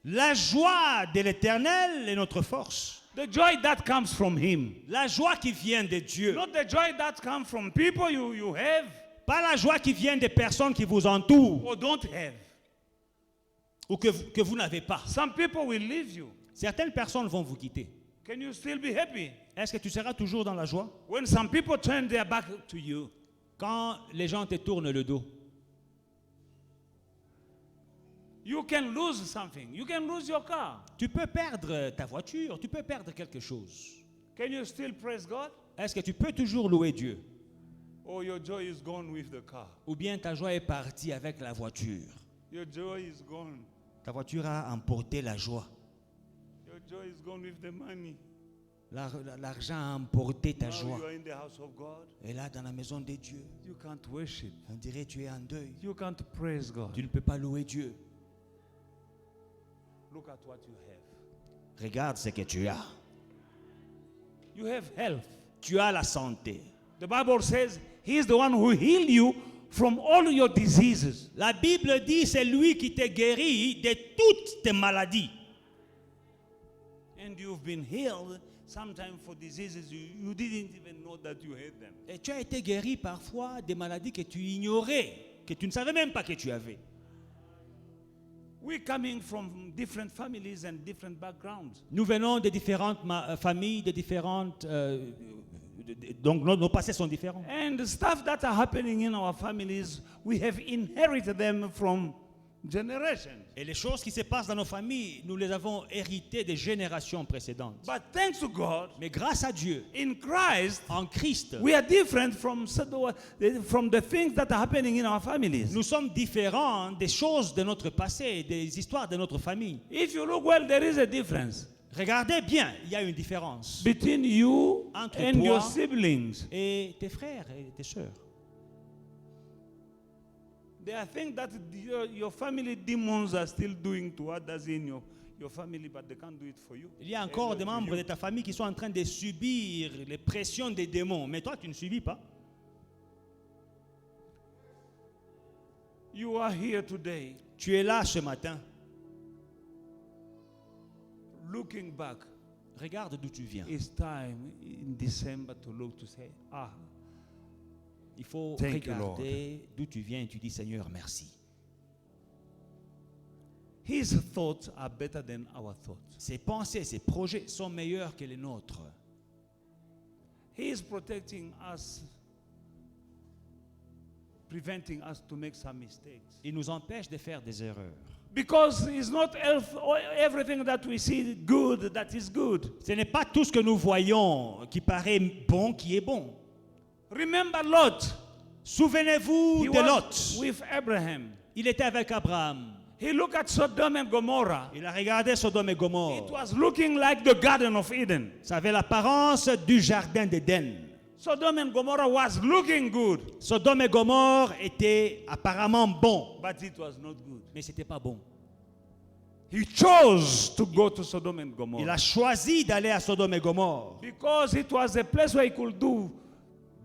La joie de l'Éternel est notre force. The joy that comes from Him. La joie qui vient de Dieu. Not the joy that comes from people you have Pas la joie qui vient des personnes qui vous entourent or don't have. ou que vous n'avez pas. Some people will leave you. Certaines personnes vont vous quitter. Can you still be happy? Est-ce que tu seras toujours dans la joie When some people turn their back to you, quand les gens te tournent le dos? you can lose something. You can lose your car. Tu peux perdre ta voiture, tu peux perdre quelque chose. Can you still praise God? Est-ce que tu peux toujours louer Dieu? Or your joy is gone with the car? Ou bien ta joie est partie avec la voiture? Your joy is gone. Ta voiture a emporté la joie. Your joy is gone with the money. L'argent a emporté ta Now joie. you are in the house of God. Et là, dans la maison de Dieu, You can't worship. on dirait que tu es en deuil. You can't praise God. Tu ne peux pas louer Dieu. Look at what you have. Regarde ce que tu as. You have health. Tu as la santé. The Bible says He is the one who healed you from all your diseases. La Bible dit c'est lui qui te guérit de toutes tes maladies. And you've been healed sometimes for diseases you didn't even know that you had them. Et tu as été guéri parfois des maladies que tu ignorais, que tu ne savais même pas que tu avais. We're coming from different families and different backgrounds. Nous venons de différentes familles, de différentes... donc nos passés sont différents. And the stuff that are happening in our families, we have inherited them from generations. Et les choses qui se passent dans nos familles, nous les avons héritées des générations précédentes. But thanks to God, Mais grâce à Dieu, in Christ, en Christ, we are different from the things that are happening in our families. nous sommes différents des choses de notre passé, des histoires de notre famille. If you look well, there is a difference Regardez bien, il y a une différence between you Entre and toi your siblings. et tes frères et tes sœurs. There are things that your family demons are still doing to others in your family, but they can't do it for you. Il y a encore des membres de ta famille qui sont en train de subir les pressions des démons, mais toi tu ne subis pas. You are here today Tu es là ce matin. looking back. Regarde d'où tu viens. It's time in December to look to say, Il faut Thank you, regarder d'où tu viens et tu dis Seigneur merci. His thoughts are better than our thoughts. Ses pensées, ses projets sont meilleurs que les nôtres. He is protecting us, preventing us to make some mistakes. Il nous empêche de faire des erreurs. Because it's not everything that we see good that is good. Ce n'est pas tout ce que nous voyons qui paraît bon qui est bon. Remember Lot. Souvenez-vous He de was Lot. with Abraham. Il était avec Abraham. He looked at Sodom and Gomorrah. Il a regardé Sodome et It Gomorrhe. was looking like the Garden of Eden. Ça avait l'apparence du jardin d'Éden. Sodom and Gomorrah was looking good, Sodome et Gomorre étaient apparemment bons, but it was not good. mais c'était pas bon. He chose to go to Sodom and Il Gomorrah a choisi d'aller à Sodome et Gomorre because it was a place where he could do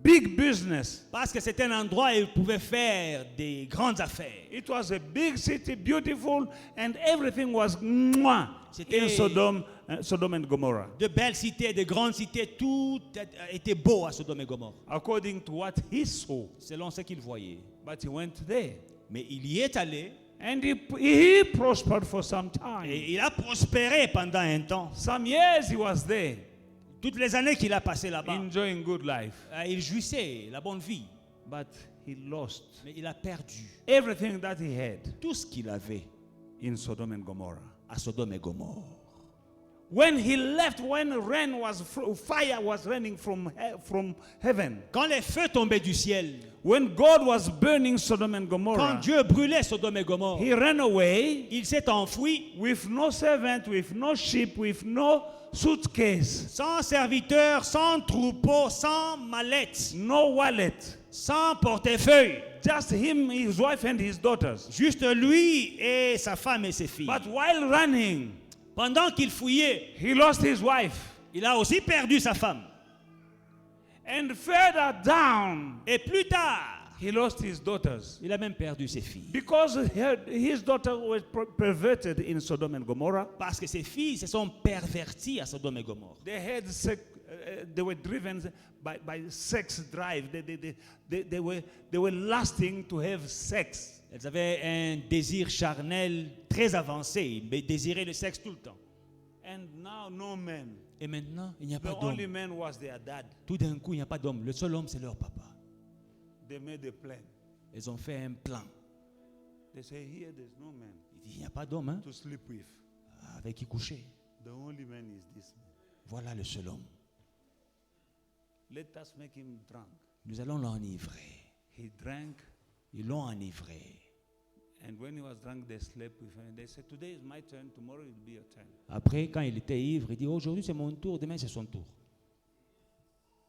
big business. parce que c'était un endroit où il pouvait faire des grandes affaires. It was a big city, beautiful, and everything was mwah in C'était- Sodom Sodom and Gomorrah, De belles cités, de grandes cités, tout était beau à Sodome et Gomorre, according to what he saw. selon ce qu'il voyait. But he went there. Mais il y est allé And he prospered for some time. et il a prospéré pendant un temps. Some years he was there, Toutes les années qu'il a passées là-bas, enjoying good life. il jouissait la bonne vie. But he lost Mais il a perdu everything that he had tout ce qu'il avait in Sodom and Gomorrah. à Sodome et Gomorre. When he left, when fire was raining from heaven, Quand les feux tombaient du ciel, when God was burning Sodom and quand Gomorrah, Dieu brûlait Sodome et Gomorre, he ran away il s'est enfui with no servant, with no sheep, with no suitcase, sans serviteur, sans troupeau, sans mallette, no wallet, sans portefeuille. just him, his wife, and his daughters. Juste lui et sa femme et ses filles. But while running, Pendant qu'il fouillait, he lost his wife. il a aussi perdu sa femme. And further down, Et plus tard, he lost his daughters. il a même perdu ses filles. Because his daughter was perverted in Sodom and Gomorrah. Parce que ses filles se sont perverties à Sodome et Gomorre. They were driven by sex drive. They were lusting to have sex. Elles avaient un désir charnel très avancé, mais désiraient le sexe tout le temps. And now no man. Et maintenant, il n'y a The pas only d'homme. man was their dad. Tout d'un coup, il n'y a pas d'homme. Le seul homme, c'est leur papa. They made a plan. Ils ont fait un plan. They say, here there's no man Il dit, il n'y a pas d'homme hein, to sleep with. avec qui coucher. The only man is this man. Voilà le seul homme. Let us make him drunk. Nous allons l'enivrer. He drank, Ils l'ont enivré. and when he was drunk, they slept with him. They said, today is my turn, tomorrow it will be your turn. Après, quand il était ivre, il dit, aujourd'hui c'est mon tour, demain c'est son tour.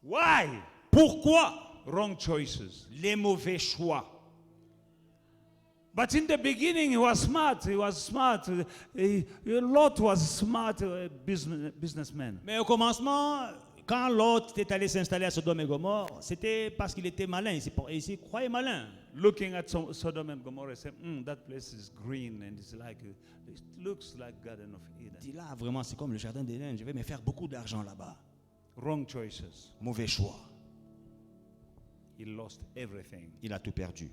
Why? Pourquoi Wrong choices. les mauvais choix? But in the beginning, he was smart. He was smart. Lot was smart businessman. Mais au commencement, quand Lot était allé s'installer à Sodome et Gomorre, c'était parce qu'il était malin, il s'y croyait malin. Looking at Sodom and Gomorrah, he said, that place is green and it's like, it looks like Garden of Il Eden. dit là, vraiment, c'est comme le jardin d'Éden, je vais me faire beaucoup d'argent là-bas. Wrong choices. Mauvais choix. He lost everything. Il a tout perdu.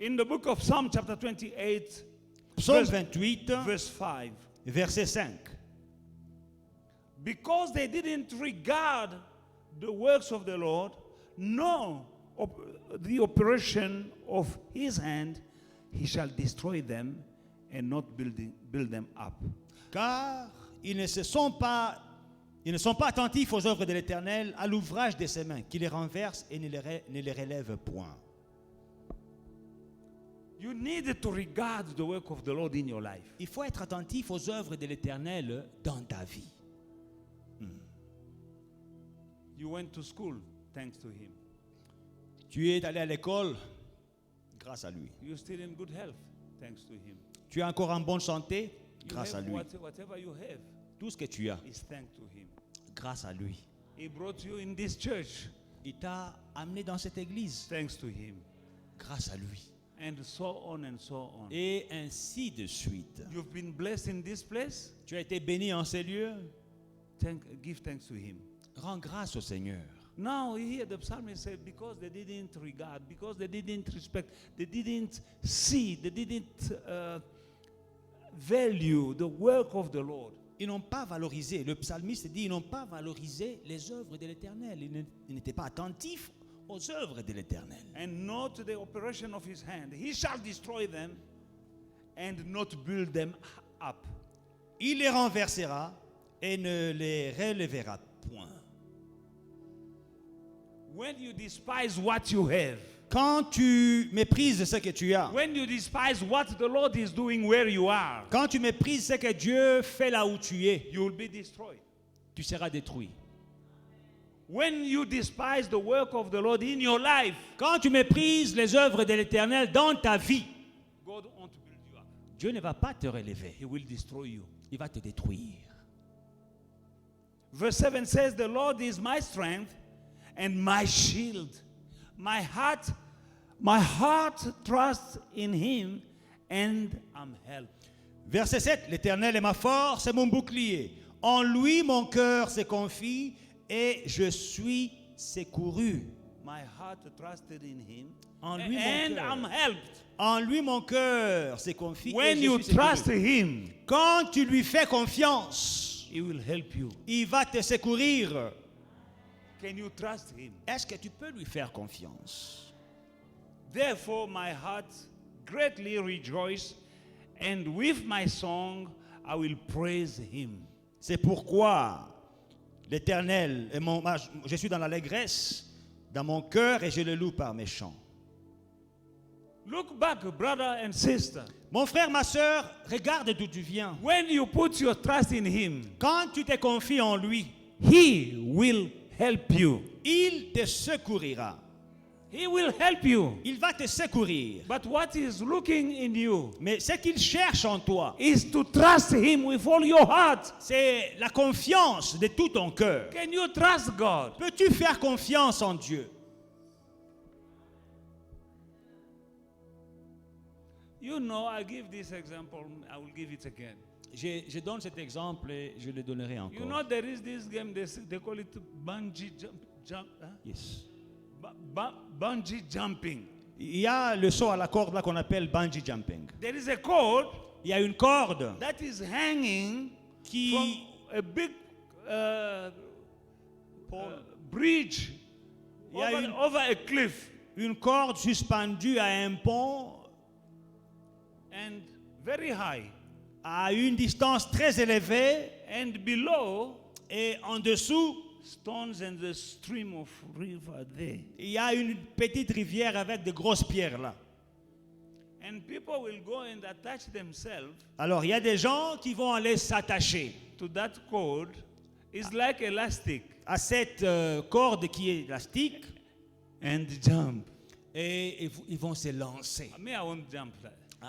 In the book of Psalm chapter 28, Psaume verse, 28, verse 5, verset 5. because they didn't regard the works of the Lord, nor the operation of his hand, he shall destroy them and not build them up. Car ils ne sont pas attentifs aux œuvres de l'Éternel, à l'ouvrage de ses mains, qui les renverse et ne les relève point. You need to regard the work of the Lord in your life. Il faut être attentif aux œuvres de l'Éternel dans ta vie. You went to school thanks to him. Tu es allé à l'école grâce à lui. You're still in good health thanks to him. Tu es encore en bonne santé You grâce à have lui. whatever you have Tout ce que tu as is thanks to him. grâce à lui. He brought you in this church Il t'a amené dans cette église thanks to him. grâce à lui. And so on and so on. Et ainsi de suite. You've been blessed in this place. Tu as été béni en ces lieux. Give thanks to him. Rends grâce au Seigneur. Now here the psalmist said, because they didn't regard, because they didn't respect, they didn't see, they didn't value the work of the Lord. Ils n'ont pas valorisé, le psalmiste dit, ils n'ont pas valorisé les œuvres de l'Éternel. Ils n'étaient pas attentifs aux œuvres de l'Éternel. And not the operation of his hand. He shall destroy them and not build them up. Il les renversera et ne les relèvera point. When you despise what you have, Quand tu méprises ce que tu as, when you despise what the Lord is doing where you are, quand tu méprises ce que Dieu fait là où tu es, you will be destroyed. tu seras détruit. When you despise the work of the Lord in your life, Quand tu méprises les œuvres de l'Éternel dans ta vie, God won't build you up. Dieu ne va pas te relever. He will destroy you. Il va te détruire. Verse 7 says, the Lord is my strength and my shield. My heart trusts in him and I'm helped. Verset 7, l'Éternel est ma force et mon bouclier. En lui, mon cœur se confie et je suis secouru. My heart trusted in him. En lui, And mon I'm cœur. helped. En lui, mon cœur se confie et When je you suis secouru. trust him, Quand tu lui fais confiance, he will help you. il va te secourir. Can you trust him? Est-ce que tu peux lui faire confiance? Therefore, my heart greatly rejoiced, and with my song I will praise him. C'est pourquoi l'Éternel, je suis dans l'allégresse dans mon cœur et je le loue par mes chants. Look back, brother and sister. Mon frère, ma soeur, regarde d'où tu viens. When you put your trust in him, Quand tu te confies en lui, he will help you. il te secourira. He will help you. Il va te secourir. But what is looking in you Mais ce qu'il cherche en toi, is to trust him with all your heart. c'est la confiance de tout ton cœur. Can you trust God? Peux-tu faire confiance en Dieu? You know, I give this example, I will give it again. Je donne cet exemple et je le donnerai encore. You know, there is this game, they call it bungee jump, huh? Yes. Bungee jumping. Il y a le saut à la corde là qu'on appelle bungee jumping. There is a cord Il y a une corde that is hanging qui from a big bridge Il y a over a cliff, une corde suspendue à un pont and very high. à une distance très élevée And below, et en dessous, stones and the stream of river there. il y a une petite rivière avec de grosses pierres là. And people will go and attach themselves Alors, il y a des gens qui vont aller s'attacher to that cord. It's like elastic. à cette corde qui est élastique And jump. et ils vont se lancer. Me, I won't jump.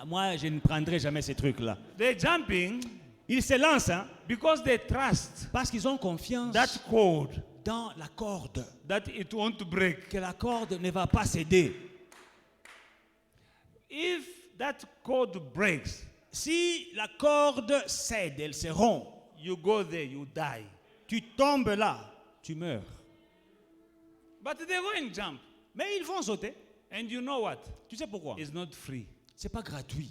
Moi, je ne prendrai jamais ces trucs-là. They're jumping Ils se lancent hein, because they trust parce qu'ils ont confiance that cord dans la corde, that it won't break. que la corde ne va pas céder. If that cord breaks, Si la corde cède, elle se rompt, you go there, you die. tu tombes là, tu meurs. But they go and jump. Mais ils vont sauter. And you know what? Tu sais pourquoi? It's not free. C'est pas gratuit.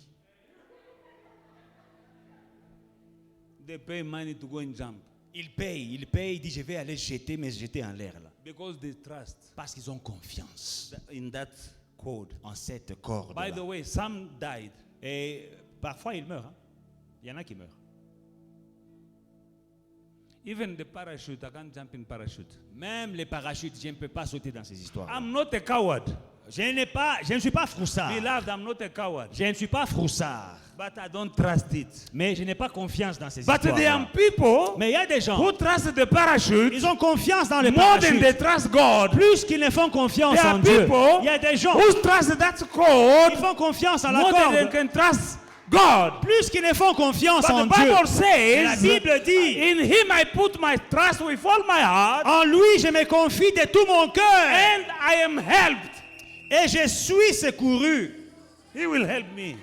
They pay money to go and jump Ils payent, ils disent je vais aller jeter, mais jeter en l'air là. because they trust Parce qu'ils ont confiance in that cord. en cette corde. By the way, some died. Et parfois ils meurent. Hein. Il y en a qui meurent. Even the parachute, I can't jump in parachute. Même les parachutes, je ne peux pas sauter dans ces histoires. I'm not a coward. Je ne suis pas froussard. Beloved, I'm not a coward. Je ne suis pas froussard. But I don't trust it. Mais je n'ai pas confiance dans ces But histoires. there are people Mais il y a des gens, who trust the parachute ils ont confiance dans les more than they parachutes. trust God. Plus qu'ils ne font confiance There en are Dieu. people Il y a des gens who trust that qui cord font confiance en la more than they corde. can trust God. Plus qu'ils ne font confiance But en the Dieu. Bible La says, Bible dit, in Him I put my trust with all my heart, en lui je me confie de tout mon cœur. and I am helped. Et je suis secouru. He will help me.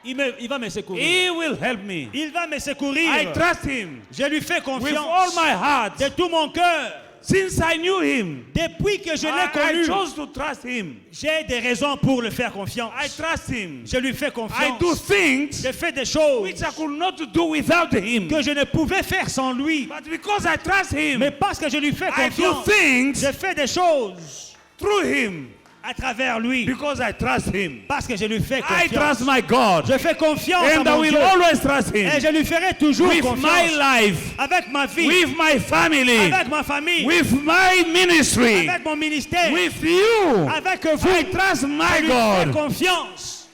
Il va me secourir. He will help me. Il va me secourir. I trust Him Je lui fais with all confiance my heart. de tout mon cœur. Since I knew Him, Depuis que je l'ai I connu, chose to trust Him. j'ai des raisons pour le faire confiance. I trust Him. Je lui fais I confiance. do things Je fais des choses which I could not do without Him. que je ne pouvais faire sans lui. But because I trust Him, Mais parce que je lui fais I do confiance, things je fais des choses through Him à travers lui. because I trust Him. Parce que je lui fais I trust confiance. my God, Je fais confiance and à I mon will Dieu. always trust Et Him je lui ferai toujours with my confiance. life, Avec ma vie, with my family, avec ma famille, with my ministry, avec mon ministère, with you. avec vous. I trust Je my lui fais God. confiance.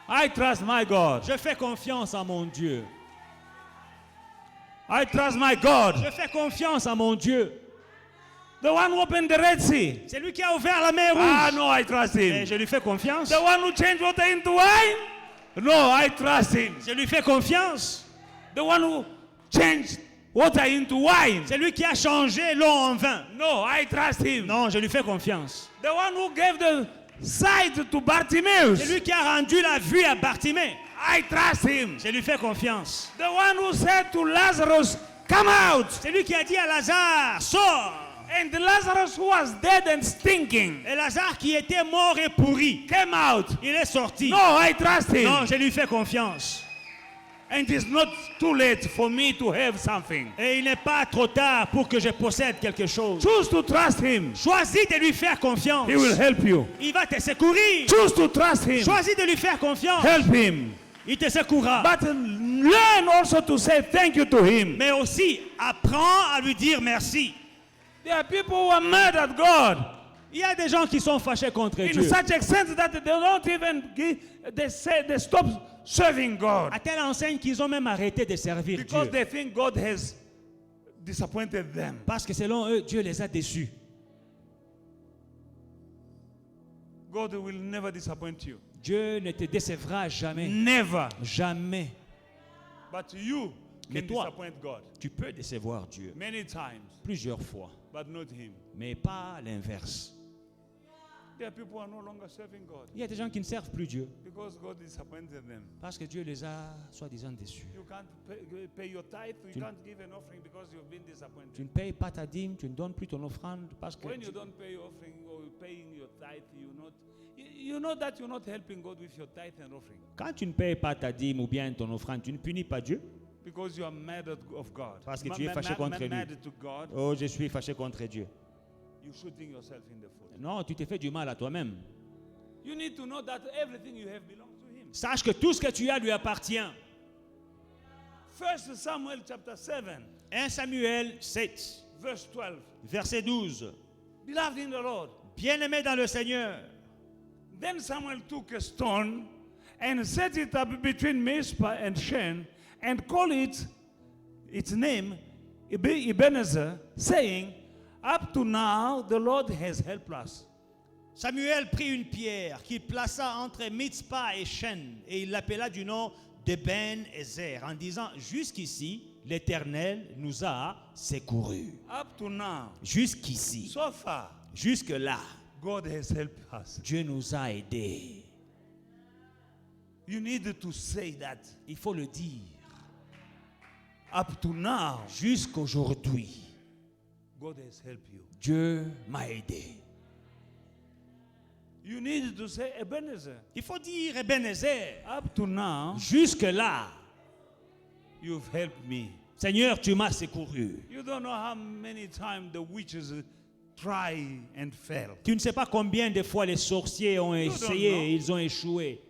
I trust my God. Je fais confiance à mon Dieu. I trust my God. Je fais confiance à mon Dieu. The one who opened the Red Sea. C'est lui qui a ouvert la mer Ah, rouge. no, I trust Et Him. je lui fais confiance. The one who changed water into wine. No, I trust Him. Je lui fais confiance. The one who changed water into wine. C'est lui qui a changé l'eau en vin. No, I trust Him. Non, je lui fais confiance. The one who gave the sight to C'est Bartimaeus. lui qui a rendu la vue à Bartimée. I trust him. Je lui fais confiance. The one who said to Lazarus, come out. C'est lui qui a dit à Lazare, sors. And Lazarus, who was dead and stinking, Et Lazare qui était mort et pourri, came out. il est sorti. No, I trust him. Non, je lui fais confiance. And it's not too late for me to have something. Et il n'est pas trop tard pour que je possède quelque chose. Choose to trust him. Choisis de lui faire confiance. He will help you. Il va te secourir. Choose to trust him. Choisis de lui faire confiance. Help him. Il te secourra. But learn also to say thank you to him. Mais aussi, apprends à lui dire merci. There are people who are mad at God Il y a des gens qui sont fâchés contre in Dieu. such extent that they don't even they stop serving God À telle enseigne qu'ils ont même arrêté de servir because Dieu. they think God has disappointed them. Parce que selon eux, Dieu les a déçus. God will never disappoint you. Dieu ne te décevra jamais. Never. Jamais. But you Mais can toi, disappoint God tu peux décevoir Dieu many times, plusieurs fois, but not him. mais pas l'inverse. There are people who are no longer serving God Il y a des gens qui ne servent plus Dieu because God disappointed them. parce que Dieu les a soi-disant déçus. You can't pay your tithe, you can't give an offering because you've been Tu disappointed. ne payes pas ta dîme, tu ne donnes plus ton offrande parce que When you don't pay your offering or you're paying your tithe, you know that you're not helping God with your tithe and offering quand tu ne payes pas ta dîme ou bien ton offrande, tu ne punis pas Dieu. because you are mad of God. Parce que tu es fâché contre lui. Mad to God, Oh, je suis fâché contre Dieu. you're shooting yourself in the foot. Non, tu t'es fait du mal à toi-même. You need to know that everything you have belongs to him. Sache que tout ce que tu as lui appartient. 1 Samuel chapter 7, 1 Samuel 7, verse 12. verset 12. Beloved in the Lord. Bien-aimé dans le Seigneur. Then Samuel took a stone and set it up between Mizpah and Shen and called its name Ebenezer, saying, up to now the Lord has helped us. Samuel prit une pierre qu'il plaça entre Mitzpah et Shen et il l'appela du nom d'Eben-Ezer en disant, jusqu'ici, l'Éternel nous a secourus. Up to now, Jusqu'ici, so far, jusque-là, God has helped us. Dieu nous a aidés. You need to say that. Il faut le dire. Up to now, Jusqu'aujourd'hui, God has helped you. Dieu m'a aidé. You need to say Ebenezer. Il faut dire Ebenezer. Up to now, Jusque-là, you've helped me. Seigneur, tu m'as secouru. You don't know how many times the witches try and fail. Tu ne sais pas combien de fois les sorciers ont don't essayé know. et ils ont échoué.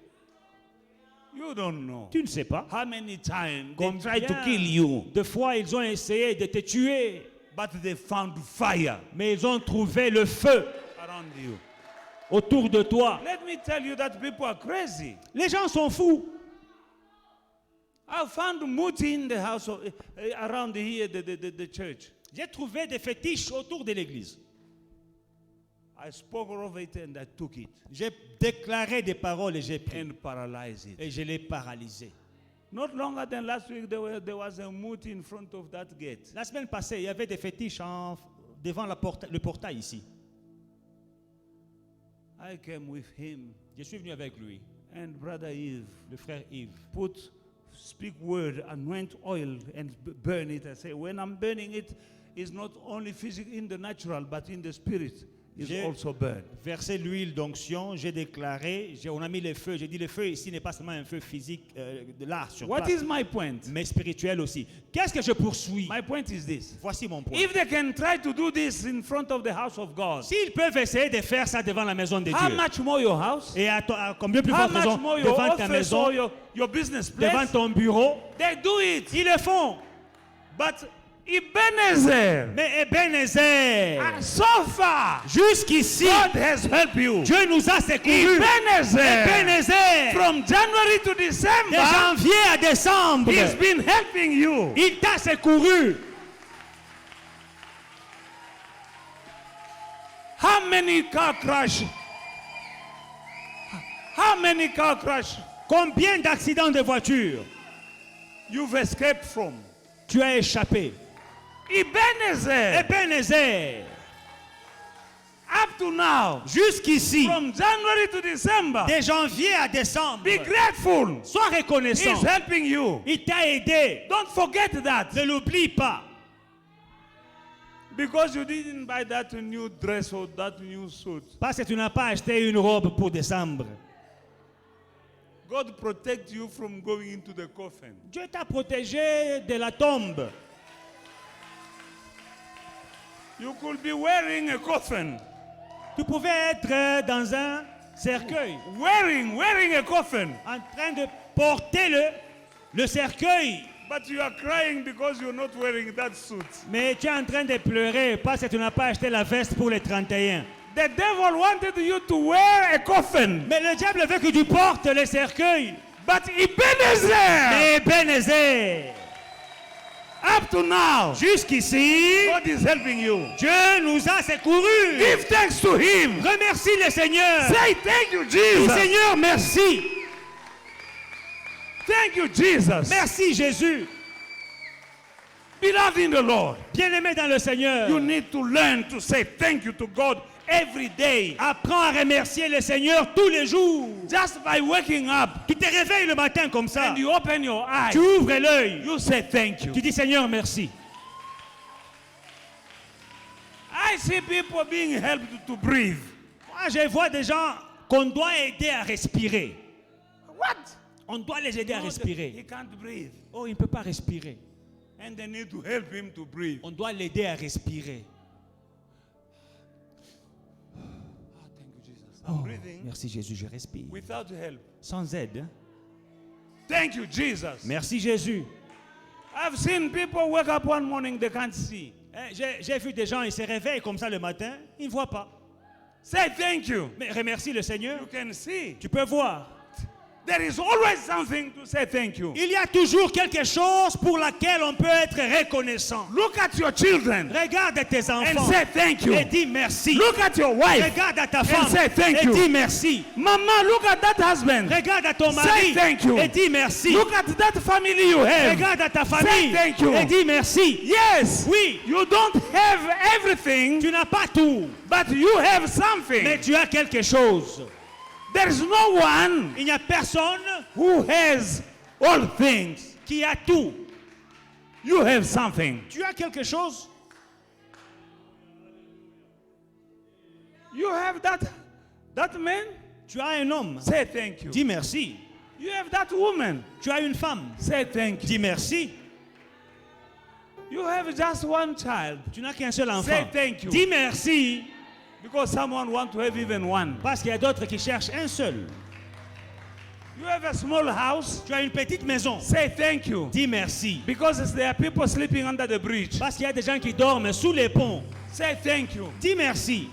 You don't know Tu ne sais pas how many times they combien tried to kill you, de fois ils ont essayé de te tuer, but they found fire mais ils ont trouvé le feu around you. autour de toi. Let me tell you that people are crazy. Les gens sont fous. I found muti in the house of, around here, the church. J'ai trouvé des fétiches autour de l'église. I spoke of it and I took it J'ai déclaré des paroles et j'ai pris. and paralyzed it. Et je l'ai paralysé. Not longer than last week, there was a muti in front of that gate. La semaine passée, il y avait des fétiches devant le portail ici. I came with him Je suis venu avec lui, and Brother Eve. le frère Yves. Speak word, anoint oil and burn it. I say, when I'm burning it, it's not only physical in the natural, but in the spirit. It's J'ai also burned. versé l'huile d'onction, j'ai déclaré, on a mis le feu. J'ai dit le feu ici n'est pas seulement un feu physique de là sur What place, is my point? mais spirituel aussi. Qu'est-ce que je poursuis? My point is this. Voici mon point. If they can try to do this in front of the house of God, S'ils peuvent essayer de faire ça devant la maison de how Dieu, much more your house? et à combien plus How forte much raison more your devant ta office maison, or your business devant place? ton bureau, They do it. ils le font. But Ebenezer, Mais Ebenezer, so far, jusqu'ici, God has helped you. Dieu nous a secourus. Ebenezer, Ebenezer, from January to de December, janvier à décembre, He's been helping you. il t'a secouru. How many car crash? How many car crash Combien d'accidents de voiture you've escaped from? tu as échappé? Ebenezer, Ebenezer, up Up to now, Jusqu'ici, from January to December, de janvier à décembre, be grateful. sois reconnaissant. He's helping you. Il t'a aidé. Don't forget that. Ne l'oublie pas. Because you didn't buy that new dress or that new suit. Parce que tu n'as pas acheté une robe pour décembre. God protect you from going into the coffin. Dieu t'a protégé de la tombe. You could be wearing a coffin. Tu pouvais être dans un cercueil, Wearing a coffin. en train de porter le cercueil. But you are crying because you're not wearing that suit. Mais tu es en train de pleurer parce que tu n'as pas acheté la veste pour les 31. The devil wanted you to wear a coffin. Mais le diable veut que tu portes le cercueil. But Ebenezer, Mais Ebenezer, up to now, jusqu'ici, God is helping you. Dieu nous a secourus. Give thanks to Him. Remercie le Seigneur. Say thank you, Dis, Jesus. Seigneur, merci. Thank you, Jesus. Merci Jésus. Beloved in the Lord, Bien-aimé dans le Seigneur, you need to learn to say thank you to God every day. apprends à remercier le Seigneur tous les jours. Just by waking up Tu te réveilles le matin comme ça. and you open your eyes, Tu ouvres l'œil. you say thank you. Tu dis Seigneur, merci. I see people being helped to breathe. Moi, je vois des gens qu'on doit aider à respirer. What? On doit les aider à He respirer. can't breathe. Oh, il ne peut pas respirer. And they need to help him to breathe. On doit l'aider à respirer. Thank you, Jesus. I'm breathing Merci Jésus, je respire. without help. Sans aide. Hein? Thank you, Jesus. Merci Jésus. I've seen people wake up one morning, they can't see. J'ai vu des gens, ils se réveillent comme ça le matin, ils ne voient pas. Say thank you. Mais remercie le Seigneur. You can see. Tu peux voir. There is always something to say thank you. Il y a toujours quelque chose pour laquelle on peut être reconnaissant. Look at your children Regarde tes and enfants say thank you. et dis merci. Look at your wife. Regarde à ta femme say thank et you. dis merci. Mama, look at that husband. Regarde à ton Say mari thank you. et dis merci. Look at that family you have. Regarde à ta famille thank you. et dis merci. Yes. Oui, You don't have everything, tu n'as pas tout, but you have mais something. tu as quelque chose. There is no one Il n'y a personne who has all things. qui a tout. You have something. Tu as quelque chose. You have that man. Tu as un homme. Say thank you. Dis merci. You have that woman. Tu as une femme. Say thank you. Dis merci. You have just one child. Tu n'as qu'un seul enfant. Say thank you. Dis merci. Because someone wants to have even one. Parce qu'il y a d'autres qui cherchent un seul. You have a small house. Tu as une petite maison. Say thank you. Dis merci. Because there are people sleeping under the bridge. Parce qu'il y a des gens qui dorment sous les ponts. Say thank you. Dis merci.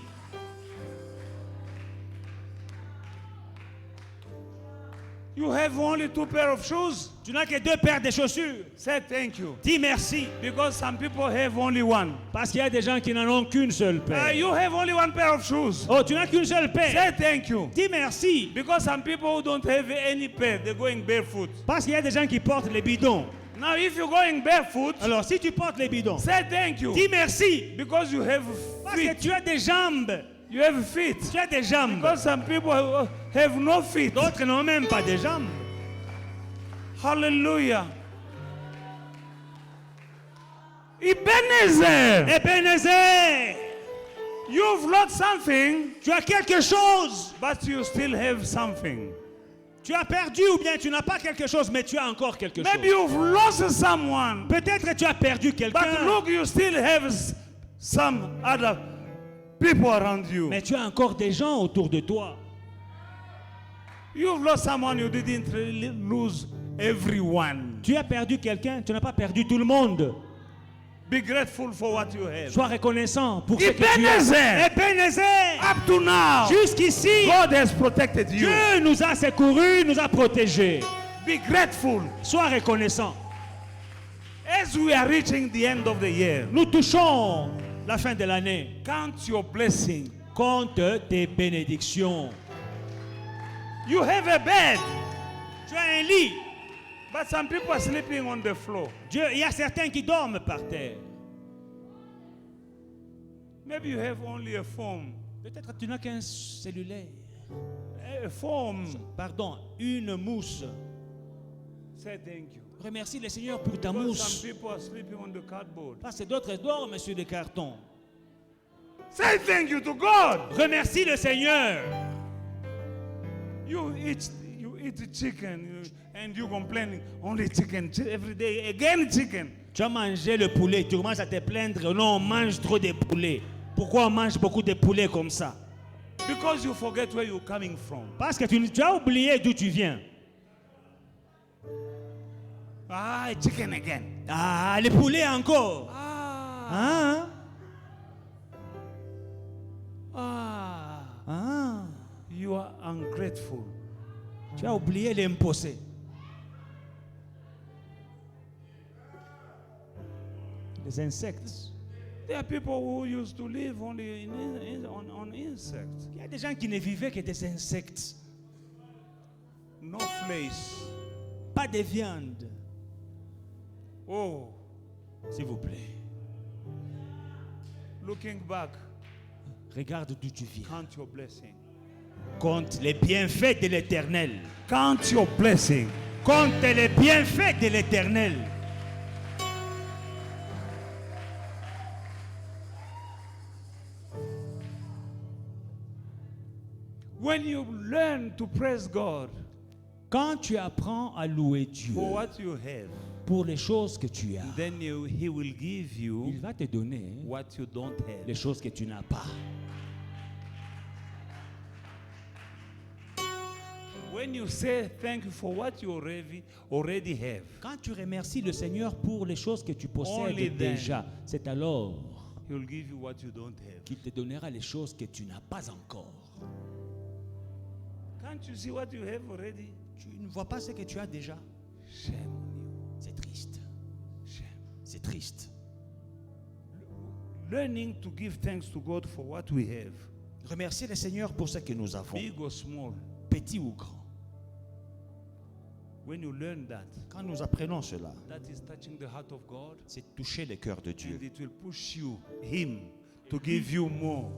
You have only 2 pairs of shoes. Tu n'as que 2 paires de chaussures. Say thank you. Dis merci. Because some people have only one. Parce qu'il y a des gens qui n'en ont qu'une seule paire. You have only 1 pair of shoes. Oh, tu n'as qu'une seule paire. Say thank you. Dis merci. Because some people who don't have any pair, they're going barefoot. Parce qu'il y a des gens qui portent les bidons. Now, if you're going barefoot, Alors, si tu portes les bidons, say thank you. dis merci. Because you have Parce que feet. tu as des jambes. You have feet. Tu as des jambes. Because some people have no feet. D'autres n'ont même pas de jambes. Hallelujah. Ebenezer, Ebenezer, you've lost something, tu as quelque chose. but you still have something. Tu as perdu ou bien tu n'as pas quelque chose, mais tu as encore quelque Maybe chose. you've lost someone, Peut-être tu as perdu but quelqu'un, look, you still have some other people around you. mais tu as encore des gens autour de toi. You've lost someone, you didn't really lose everyone. Tu as perdu quelqu'un, tu n'as pas perdu tout le monde. Be grateful for what you have. Sois reconnaissant pour ce que tu Ebenezer. as. Ebenezer, Up to now, jusqu'ici, God has protected you. Dieu nous a secourus, nous a protégés. Be grateful. Sois reconnaissant. As we are reaching the end of the year, Nous touchons la fin de l'année. count your blessing. Compte tes bénédictions. You have a bed, Tu as un lit. but some people are sleeping on the floor. Dieu, il y a certains qui dorment par terre. Maybe you have only a phone. Peut-être tu n'as qu'un cellulaire. A phone. Pardon, une mousse. Say thank you. Remercie le Seigneur pour ta Because mousse. some people are sleeping on the cardboard. Parce que d'autres dorment sur des cartons. Say thank you to God. Remercie le Seigneur. You eat chicken and you complain only chicken every day. Again chicken. Tu as mangé le poulet, tu commences à te plaindre. Non, on mange trop de poulet. Pourquoi on mange beaucoup de poulet comme ça? Because you forget where you're coming from. Parce que tu as oublié d'où tu viens. Ah, chicken again. Ah, le poulet encore. Ah. Ah. Ah. Ah. You are ungrateful. Tu as oublié l'imposé. Les insectes. There are people who used to live only on insects. Il y a des gens qui ne vivaient que des insectes. No flesh. Pas de viande. Oh, S'il vous plaît. looking back, Regarde d'où tu viens. count your blessing. Compte les bienfaits de l'Éternel. Count your blessing. Compte les bienfaits de l'Éternel. When you learn to praise God Quand tu apprends à louer Dieu for what you have, pour les choses que tu as, then He will give il you va te donner what you don't have. les choses que tu n'as pas. When you say thank you for what you already have, Quand tu remercies le Seigneur pour les choses que tu possèdes Only then. déjà, c'est alors He will give you what you don't have. qu'il te donnera les choses que tu n'as pas encore. Can't you see what you have already? Tu ne vois pas ce que tu as déjà. Shame on you. C'est triste. Shame. C'est triste. Learning to give thanks to God for what we have, Remercier le Seigneur pour ce que nous avons, big or small. petit ou grand. When you learn that, Quand nous apprenons cela, that is touching the heart of God, c'est toucher le cœur de Dieu. and it will push Him to give you more,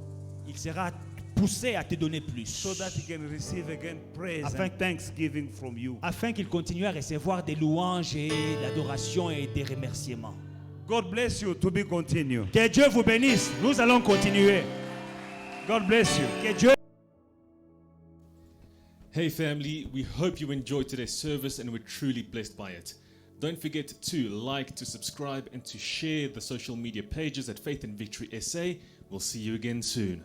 Il sera poussé à te donner plus, so that He can receive again praise Afin- and thanksgiving from you. afin qu'il continue à recevoir des louanges et l'adoration et des remerciements. God bless you. To be continued. Que Dieu vous bénisse. Nous allons continuer. God bless you. Que Dieu Hey family, we hope you enjoyed today's service and were truly blessed by it. Don't forget to like, to subscribe, and to share the social media pages at Faith and Victory SA. We'll see you again soon.